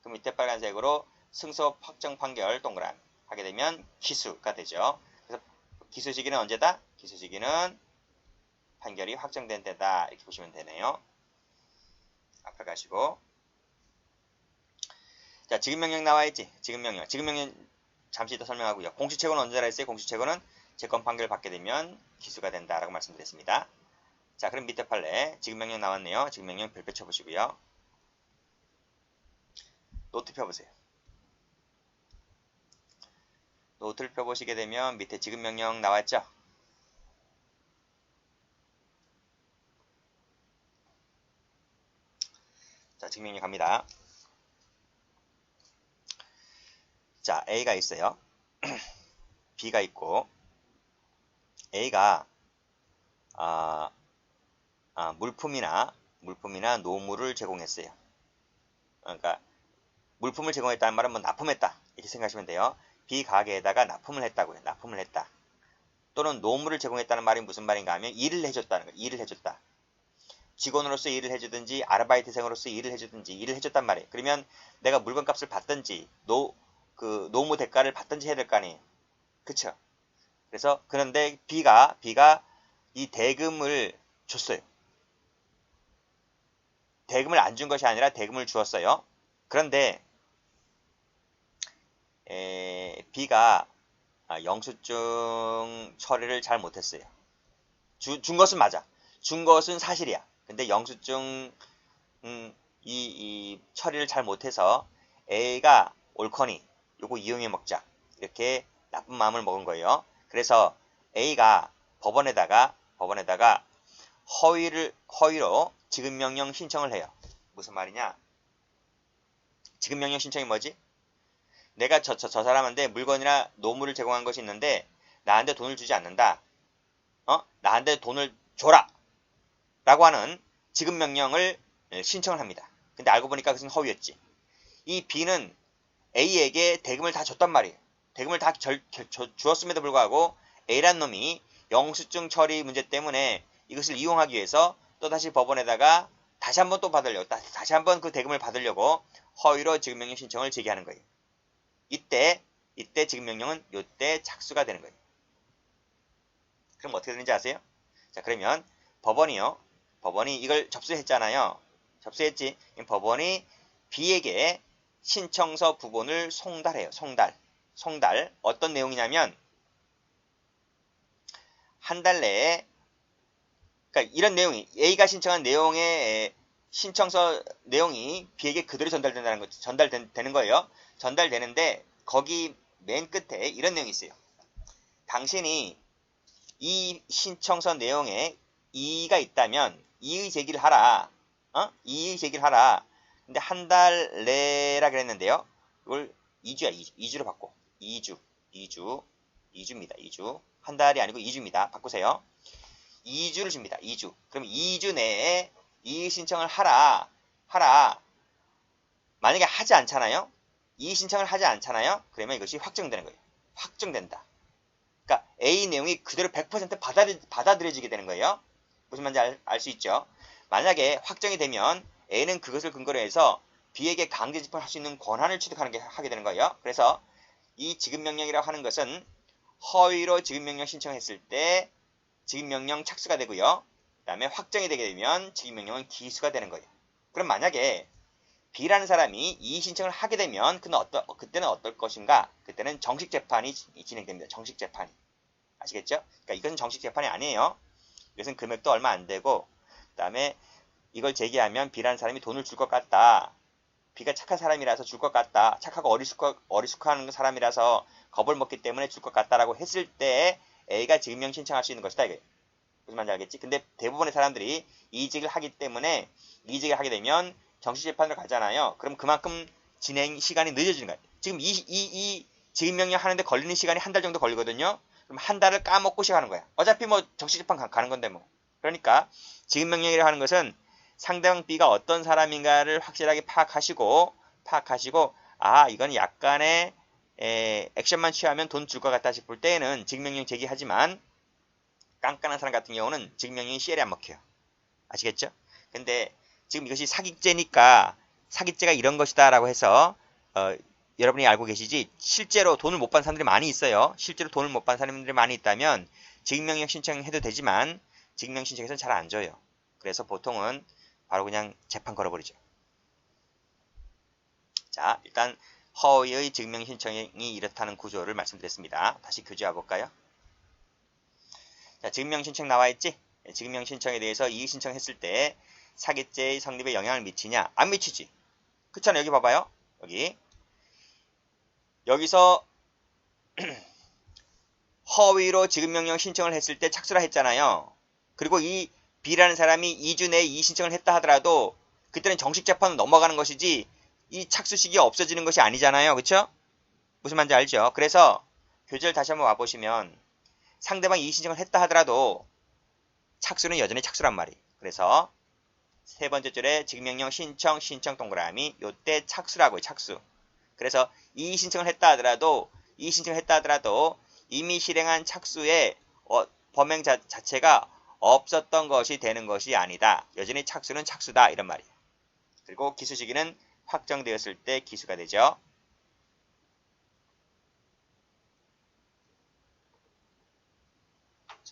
S1: 그 밑에 빨간색으로 승소 확정 판결 동그라미 하게 되면 기수가 되죠. 그래서 기수 시기는 언제다? 기수 시기는 판결이 확정된 때다. 이렇게 보시면 되네요. 앞에 가시고. 자, 지급명령 나와있지? 지급명령 잠시 이따 설명하고요. 공시채권은 언제라 했어요? 공시채권은 채권 판결을 받게 되면 기수가 된다라고 말씀드렸습니다. 자, 그럼 밑에 판례 지급명령 나왔네요. 지급명령 별표 쳐보시고요. 노트 펴보세요. 노트를 펴보시게 되면 밑에 지급명령 나왔죠? 자, 지급명령 갑니다. 자, A가 있어요. B가 있고 A가 물품이나 노무를 제공했어요. 그러니까 물품을 제공했다는 말은 뭐 납품했다 이렇게 생각하시면 돼요. B 가게에다가 납품을 했다고요. 납품을 했다. 또는 노무를 제공했다는 말이 무슨 말인가 하면 일을 해줬다는 거예요. 일을 해줬다. 직원으로서 일을 해주든지 아르바이트생으로서 일을 해주든지 일을 해줬단 말이에요. 그러면 내가 물건값을 받든지 노무 대가를 받든지 해야 될 거 아니에요. 그쵸? 그래서 그런데 B가 이 대금을 줬어요. 대금을 안 준 것이 아니라 대금을 주었어요. 그런데 B가 영수증 처리를 잘 못했어요. 준 것은 맞아. 준 것은 사실이야. 근데 영수증 이 처리를 잘 못해서 A가 옳거니 요거 이용해 먹자 이렇게 나쁜 마음을 먹은 거예요. 그래서 A가 법원에다가 허위로 지급명령 신청을 해요. 무슨 말이냐? 지급명령 신청이 뭐지? 내가 저 사람한테 물건이나 노무를 제공한 것이 있는데 나한테 돈을 주지 않는다. 나한테 돈을 줘라. 라고 하는 지급명령을 신청을 합니다. 근데 알고 보니까 그것은 허위였지. 이 B는 A에게 대금을 다 줬단 말이에요. 대금을 다 주었음에도 불구하고 A란 놈이 영수증 처리 문제 때문에 이것을 이용하기 위해서 또다시 법원에다가 다시 한번 그 대금을 받으려고 허위로 지급명령 신청을 제기하는 거예요. 이때 지급명령은 이때 착수가 되는 거예요. 그럼 어떻게 되는지 아세요? 자, 그러면 법원이 이걸 접수했잖아요. 접수했지. 법원이 B에게 신청서 부본을 송달해요. 송달. 어떤 내용이냐면 한 달 내에 그러니까 이런 내용이 A가 신청한 내용의 신청서 내용이 B에게 그대로 전달되는 거예요. 전달되는데 거기 맨 끝에 이런 내용이 있어요. 당신이 이 신청서 내용에 이의가 있다면 이의 제기를 하라. 이의 제기를 하라. 근데 한 달 내라 그랬는데요. 이걸 2주야. 2주로 바꿔. 2주입니다. 2주. 한 달이 아니고 2주입니다. 바꾸세요. 2주를 줍니다. 2주. 그럼 2주 내에 이의 신청을 하라. 만약에 하지 않잖아요. 이의 신청을 하지 않잖아요. 그러면 이것이 확정되는 거예요. 확정된다. 그러니까 A 내용이 그대로 100% 받아들여지게 되는 거예요. 무슨 말인지 알 수 있죠. 만약에 확정이 되면 A는 그것을 근거로 해서 B에게 강제 집행할 수 있는 권한을 하게 되는 거예요. 그래서 이 지급명령이라고 하는 것은 허위로 지급명령 신청했을 때 지급명령 착수가 되고요. 그 다음에 확정이 되게 되면 지급명령은 기수가 되는 거예요. 그럼 만약에 B라는 사람이 이의 신청을 하게 되면 그때는 어떨 것인가? 그때는 정식 재판이 진행됩니다. 정식 재판이. 아시겠죠? 그러니까 이것은 정식 재판이 아니에요. 이것은 금액도 얼마 안 되고 그 다음에 이걸 제기하면 B라는 사람이 돈을 줄 것 같다. B가 착한 사람이라서 줄 것 같다. 착하고 어리숙한 사람이라서 겁을 먹기 때문에 줄 것 같다라고 했을 때 A가 지급명 신청할 수 있는 것이다. 이거예요. 무슨 말인지 알겠지? 근데 대부분의 사람들이 이의제기를 하기 때문에 이의제기를 하게 되면 정식재판으로 가잖아요. 그럼 그만큼 진행 시간이 늦어지는 거예요. 지금 이 지급명령 하는데 걸리는 시간이 한 달 정도 걸리거든요. 그럼 한 달을 까먹고 시작하는 거야. 어차피 뭐 정식재판 가는 건데 뭐. 그러니까 지급명령이라고 하는 것은 상대방 B가 어떤 사람인가를 확실하게 파악하시고 이건 약간의 액션만 취하면 돈 줄 것 같다 싶을 때에는 지급명령 제기하지만 깐깐한 사람 같은 경우는 지급명령이 CL에 안 먹혀요. 아시겠죠? 근데 지금 이것이 사기죄니까 사기죄가 이런 것이다 라고 해서 여러분이 알고 계시지 실제로 돈을 못 받는 사람들이 많이 있어요. 실제로 돈을 못 받는 사람들이 많이 있다면 지급명령 신청해도 되지만 지급명령 신청해서는 잘 안 줘요. 그래서 보통은 바로 그냥 재판 걸어버리죠. 자, 일단 허위의 지급명령 신청이 이렇다는 구조를 말씀드렸습니다. 다시 교재와 볼까요? 자, 지급명령 신청 나와 있지? 지급명령 신청에 대해서 이의 신청했을 때 사기죄의 성립에 영향을 미치냐? 안 미치지. 그렇잖아요. 여기 봐봐요. 여기서 허위로 지급명령 신청을 했을 때 착수라 했잖아요. 그리고 이 B라는 사람이 2주 내에 이의 신청을 했다 하더라도 그때는 정식 재판으로 넘어가는 것이지 이 착수 시기가 없어지는 것이 아니잖아요. 그쵸? 무슨 말인지 알죠? 그래서 교재를 다시 한번 와보시면 상대방이 이의 신청을 했다 하더라도 착수는 여전히 착수란 말이에요. 그래서 세 번째 줄에 지급명령 신청 동그라미 요때 착수라고요. 착수. 그래서 이의 신청을 했다 하더라도 이미 실행한 착수의 범행 자체가 없었던 것이 되는 것이 아니다. 여전히 착수는 착수다. 이런 말이에요. 그리고 기수 시기는 확정되었을 때 기수가 되죠.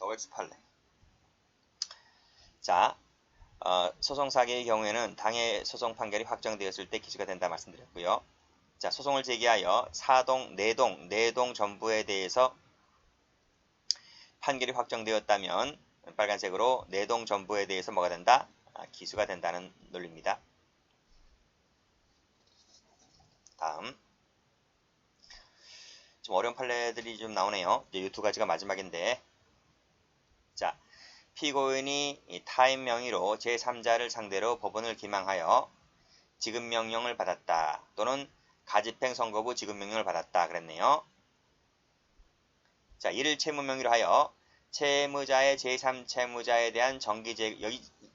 S1: OX 판례. 자, 소송 사기의 경우에는 당해 소송 판결이 확정되었을 때 기수가 된다 말씀드렸고요. 자, 소송을 제기하여 내동 전부에 대해서 판결이 확정되었다면 빨간색으로 내동 전부에 대해서 뭐가 된다? 기수가 된다는 논리입니다. 다음. 좀 어려운 판례들이 좀 나오네요. 이 두 가지가 마지막인데. 자, 피고인이 타인 명의로 제3자를 상대로 법원을 기망하여 지급명령을 받았다. 또는 가집행 선고 후 지급명령을 받았다. 그랬네요. 자, 이를 채무명의로 하여 채무자의 제3채무자에 대한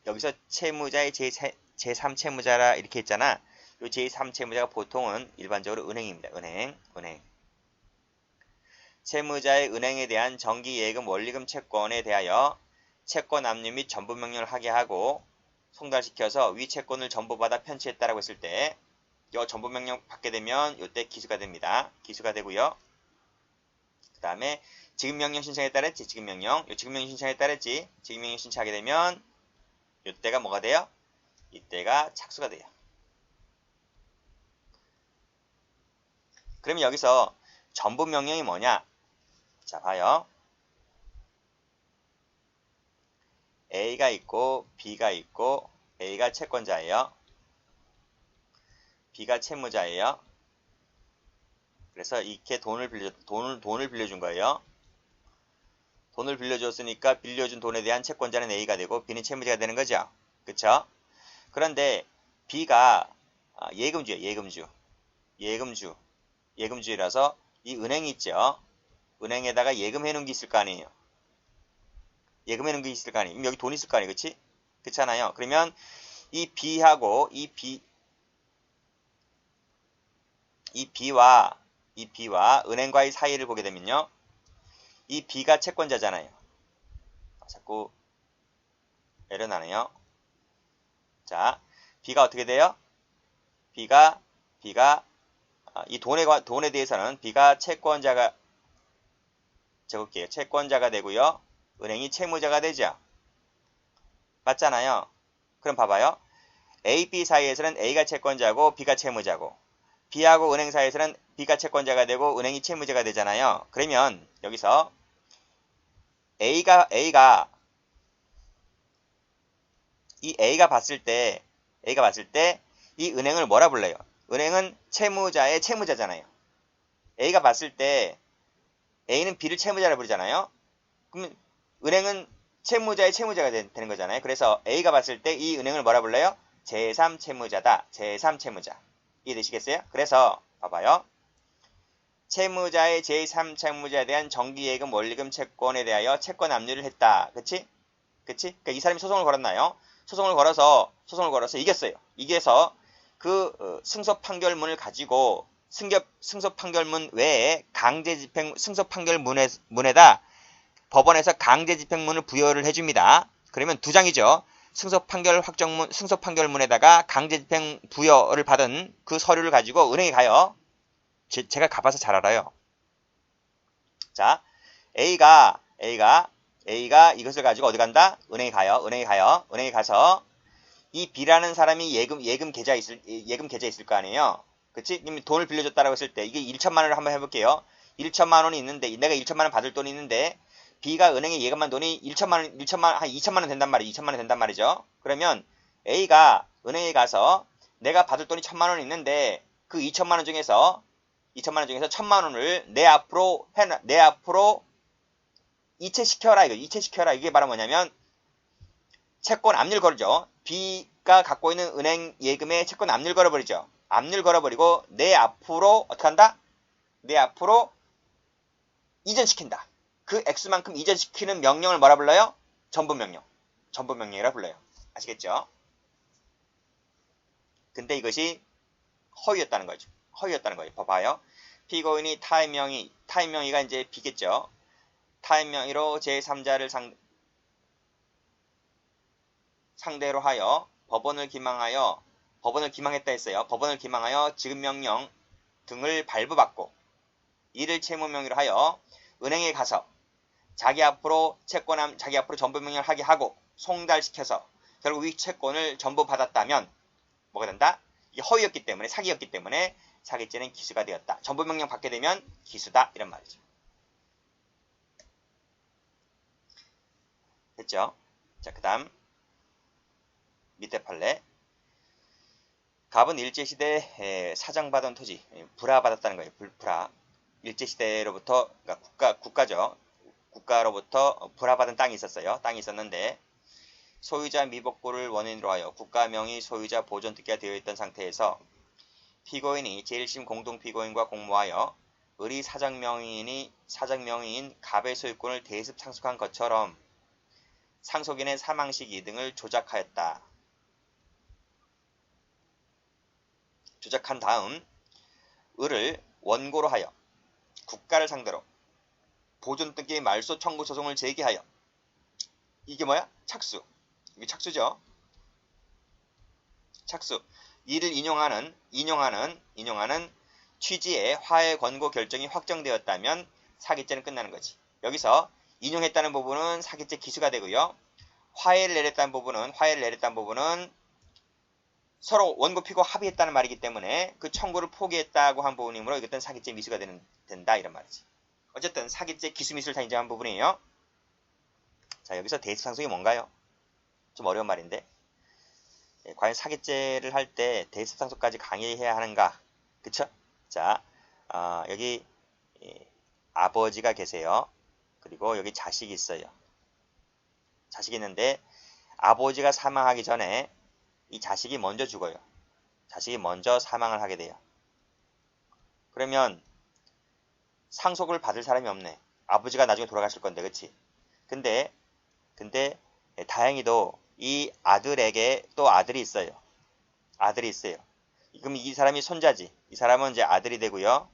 S1: 여기서 채무자의 제3채무자라 이렇게 했잖아. 이 제3채무자가 보통은 일반적으로 은행입니다. 은행. 채무자의 은행에 대한 정기예금 원리금 채권에 대하여 채권 압류 및 전부명령을 하게 하고 송달시켜서 위 채권을 전부 받아 편취했다라고 했을 때 이 전부명령 받게 되면 이때 기수가 됩니다. 기수가 되고요. 그 다음에 지급명령 신청에 따랐지. 지급명령 신청에 따랐지. 지급명령 신청하게 되면 이때가 뭐가 돼요? 이때가 착수가 돼요. 그러면 여기서 전부명령이 뭐냐? 자, 봐요. A가 있고 B가 있고 A가 채권자예요. B가 채무자예요. 그래서 이렇게 돈을 빌려준 거예요. 돈을 빌려줬으니까 빌려준 돈에 대한 채권자는 A가 되고 B는 채무자가 되는 거죠. 그쵸? 그런데 B가 예금주예요. 예금주이라서 이 은행이 있죠. 은행에다가 예금해 놓은 게 있을 거 아니에요. 예금해 놓은 게 있을 거 아니에요. 여기 돈 있을 거 아니에요. 그치? 그렇잖아요. 그러면 이 B하고 이 B와 은행과의 사이를 보게 되면요. 이 B가 채권자잖아요. 자꾸 에러 나네요. 자, B가 어떻게 돼요? B가 이 돈에 대해서는 B가 채권자가 적을게요. 채권자가 되고요. 은행이 채무자가 되죠. 맞잖아요. 그럼 봐봐요. A, B 사이에서는 A가 채권자고 B가 채무자고 B하고 은행 사이에서는 B가 채권자가 되고 은행이 채무자가 되잖아요. 그러면 여기서 A가 봤을 때 이 은행을 뭐라 불러요? 은행은 채무자의 채무자잖아요. A가 봤을 때 A는 B를 채무자라 부르잖아요. 그러면 은행은 채무자의 채무자가 되는 거잖아요. 그래서 A가 봤을 때 이 은행을 뭐라 불러요? 제3채무자다. 제3채무자. 이해되시겠어요? 그래서 봐봐요. 채무자의 제3채무자에 대한 정기예금, 원리금, 채권에 대하여 채권 압류를 했다. 그치? 그러니까 이 사람이 소송을 걸었나요? 소송을 걸어서 이겼어요. 이겨서 그 승소 판결문을 가지고 승소 판결문 외에 강제 집행 승소 판결문에다 법원에서 강제 집행문을 부여를 해줍니다. 그러면 두 장이죠. 승소 판결문에다가 강제 집행 부여를 받은 그 서류를 가지고 은행에 가요. 제가 가봐서 잘 알아요. 자, A가 이것을 가지고 어디 간다? 은행에 가요. 은행에 가서 이 B라는 사람이 예금 계좌 있을 거 아니에요. 그치? 돈을 빌려줬다라고 했을 때 이게 1천만 원을 한번 해볼게요. 1천만 원이 있는데 내가 1천만 원 받을 돈이 있는데 B가 은행에 예금한 돈이 1천만 한 2천만 원 된단 말이에요. 2천만 원 된단 말이죠. 그러면 A가 은행에 가서 내가 받을 돈이 1천만 원 있는데 그 2천만 원 중에서 1천만 원을 내 앞으로 이체시켜라. 이게 바로 뭐냐면 채권 압류 걸죠. B가 갖고 있는 은행 예금에 채권 압류 걸어버리죠. 압류 걸어버리고 내 앞으로 어떻게 한다? 내 앞으로 이전시킨다. 그 액수만큼 이전시키는 명령을 뭐라 불러요? 전부명령. 전부명령이라 불러요. 아시겠죠? 근데 이것이 허위였다는 거죠. 봐봐요. 피고인이 타인명의가 이제 B겠죠. 타인명의로 제3자를 상대로 하여 법원을 기망했다 했어요. 법원을 기망하여 지급명령 등을 발부받고 이를 채무명의로 하여 은행에 가서 자기 앞으로 전부명령을 하게 하고 송달시켜서 결국 이 채권을 전부 받았다면 뭐가 된다? 이게 허위였기 때문에 사기였기 때문에 사기죄는 기수가 되었다. 전부명령 받게 되면 기수다 이런 말이죠. 됐죠? 자, 그 다음 밑에 판례. 갑은 일제시대에 사정받은 토지, 불화받았다는 거예요. 불화. 일제시대로부터, 그러니까 국가죠. 국가로부터 불화받은 땅이 있었어요. 땅이 있었는데 소유자 미복구를 원인으로 하여 국가명의 소유자 보존특기가 되어 있던 상태에서 피고인이 제1심 공동피고인과 공모하여 을이 사정명의인 갑의 소유권을 대습 상속한 것처럼 상속인의 사망시기 등을 조작하였다. 조작한 다음 을을 원고로 하여 국가를 상대로 보존특기 말소 청구 소송을 제기하여 이게 뭐야? 착수. 이게 착수죠. 착수. 이를 인용하는 취지의 화해 권고 결정이 확정되었다면 사기죄는 끝나는 거지. 여기서 인용했다는 부분은 사기죄 기수가 되고요. 화해를 내렸다는 부분은 서로 원고 피고 합의했다는 말이기 때문에 그 청구를 포기했다고 한 부분이므로 이것은 사기죄 미수가 된다 이런 말이지. 어쨌든 사기죄 기수미수를 다 인정한 부분이에요. 자, 여기서 대습상속이 뭔가요? 좀 어려운 말인데 과연 사기죄를 할 때 대습 상속까지 강의해야 하는가? 그쵸? 자, 여기 아버지가 계세요. 그리고 여기 자식이 있어요. 자식이 있는데 아버지가 사망하기 전에 이 자식이 먼저 죽어요. 자식이 먼저 사망을 하게 돼요. 그러면 상속을 받을 사람이 없네. 아버지가 나중에 돌아가실 건데, 그치? 근데 다행히도 이 아들에게 또 아들이 있어요. 아들이 있어요. 그럼 이 사람이 손자지. 이 사람은 이제 아들이 되고요.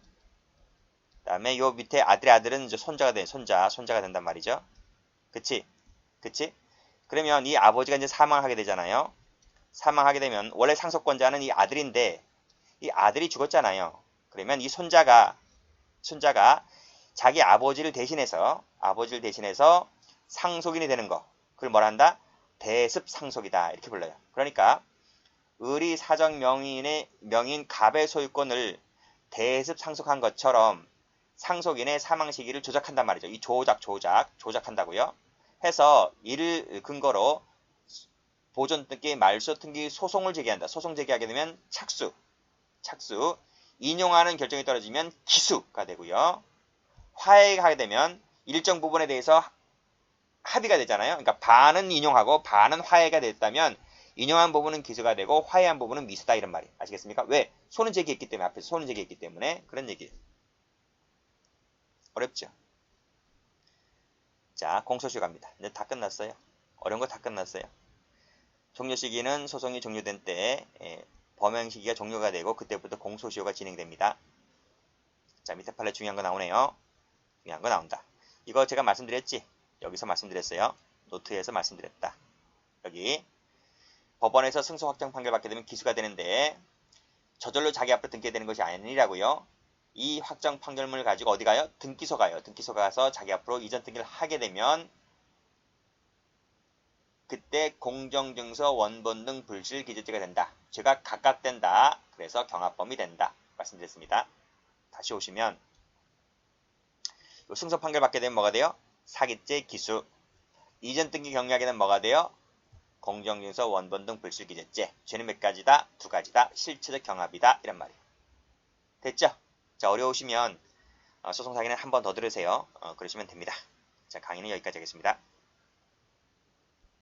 S1: 그다음에 요 밑에 아들의 아들은 이제 손자가 돼. 손자가 된단 말이죠. 그치? 그치? 그러면 이 아버지가 이제 사망하게 되잖아요. 사망하게 되면 원래 상속권자는 이 아들인데 이 아들이 죽었잖아요. 그러면 이 손자가 자기 아버지를 대신해서 상속인이 되는 거. 그걸 뭐라 한다? 대습 상속이다. 이렇게 불러요. 그러니까 의리 사정 명인 갑의 소유권을 대습 상속한 것처럼 상속인의 사망 시기를 조작한단 말이죠. 이 조작한다고요. 해서 이를 근거로 보존 등기, 말소 등기 소송을 제기한다. 소송 제기하게 되면 착수, 인용하는 결정이 떨어지면 기수가 되고요. 화해가 하게 되면 일정 부분에 대해서 합의가 되잖아요. 그러니까 반은 인용하고 반은 화해가 됐다면 인용한 부분은 기수가 되고 화해한 부분은 미수다 이런 말이에요. 아시겠습니까? 왜? 손은 제기했기 때문에 앞에서 손은 제기했기 때문에 그런 얘기예요. 어렵죠? 자, 공소시효 갑니다. 이제 다 끝났어요. 어려운 거 다 끝났어요. 종료 시기는 소송이 종료된 때 범행 시기가 종료가 되고 그때부터 공소시효가 진행됩니다. 자, 밑에 판에 중요한 거 나오네요. 중요한 거 나온다. 이거 제가 말씀드렸지? 여기서 말씀드렸어요. 노트에서 말씀드렸다. 여기 법원에서 승소 확정 판결 받게 되면 기수가 되는데 저절로 자기 앞으로 등기되는 것이 아니라고요. 이 확정 판결문을 가지고 어디 가요? 등기소 가요. 등기소 가서 자기 앞으로 이전 등기를 하게 되면 그때 공정증서 원본 등 불실 기재죄가 된다. 죄가 각각된다. 그래서 경합범이 된다. 말씀드렸습니다. 다시 오시면 승소 판결 받게 되면 뭐가 돼요? 사기죄 기수. 이전 등기 격리하게 되면 뭐가 돼요? 공정증서 원본 등 불실 기재죄. 죄는 몇 가지다? 두 가지다. 실체적 경합이다. 이란 말이에요. 됐죠? 자, 어려우시면 소송 사기는 한 번 더 들으세요. 그러시면 됩니다. 자, 강의는 여기까지 하겠습니다.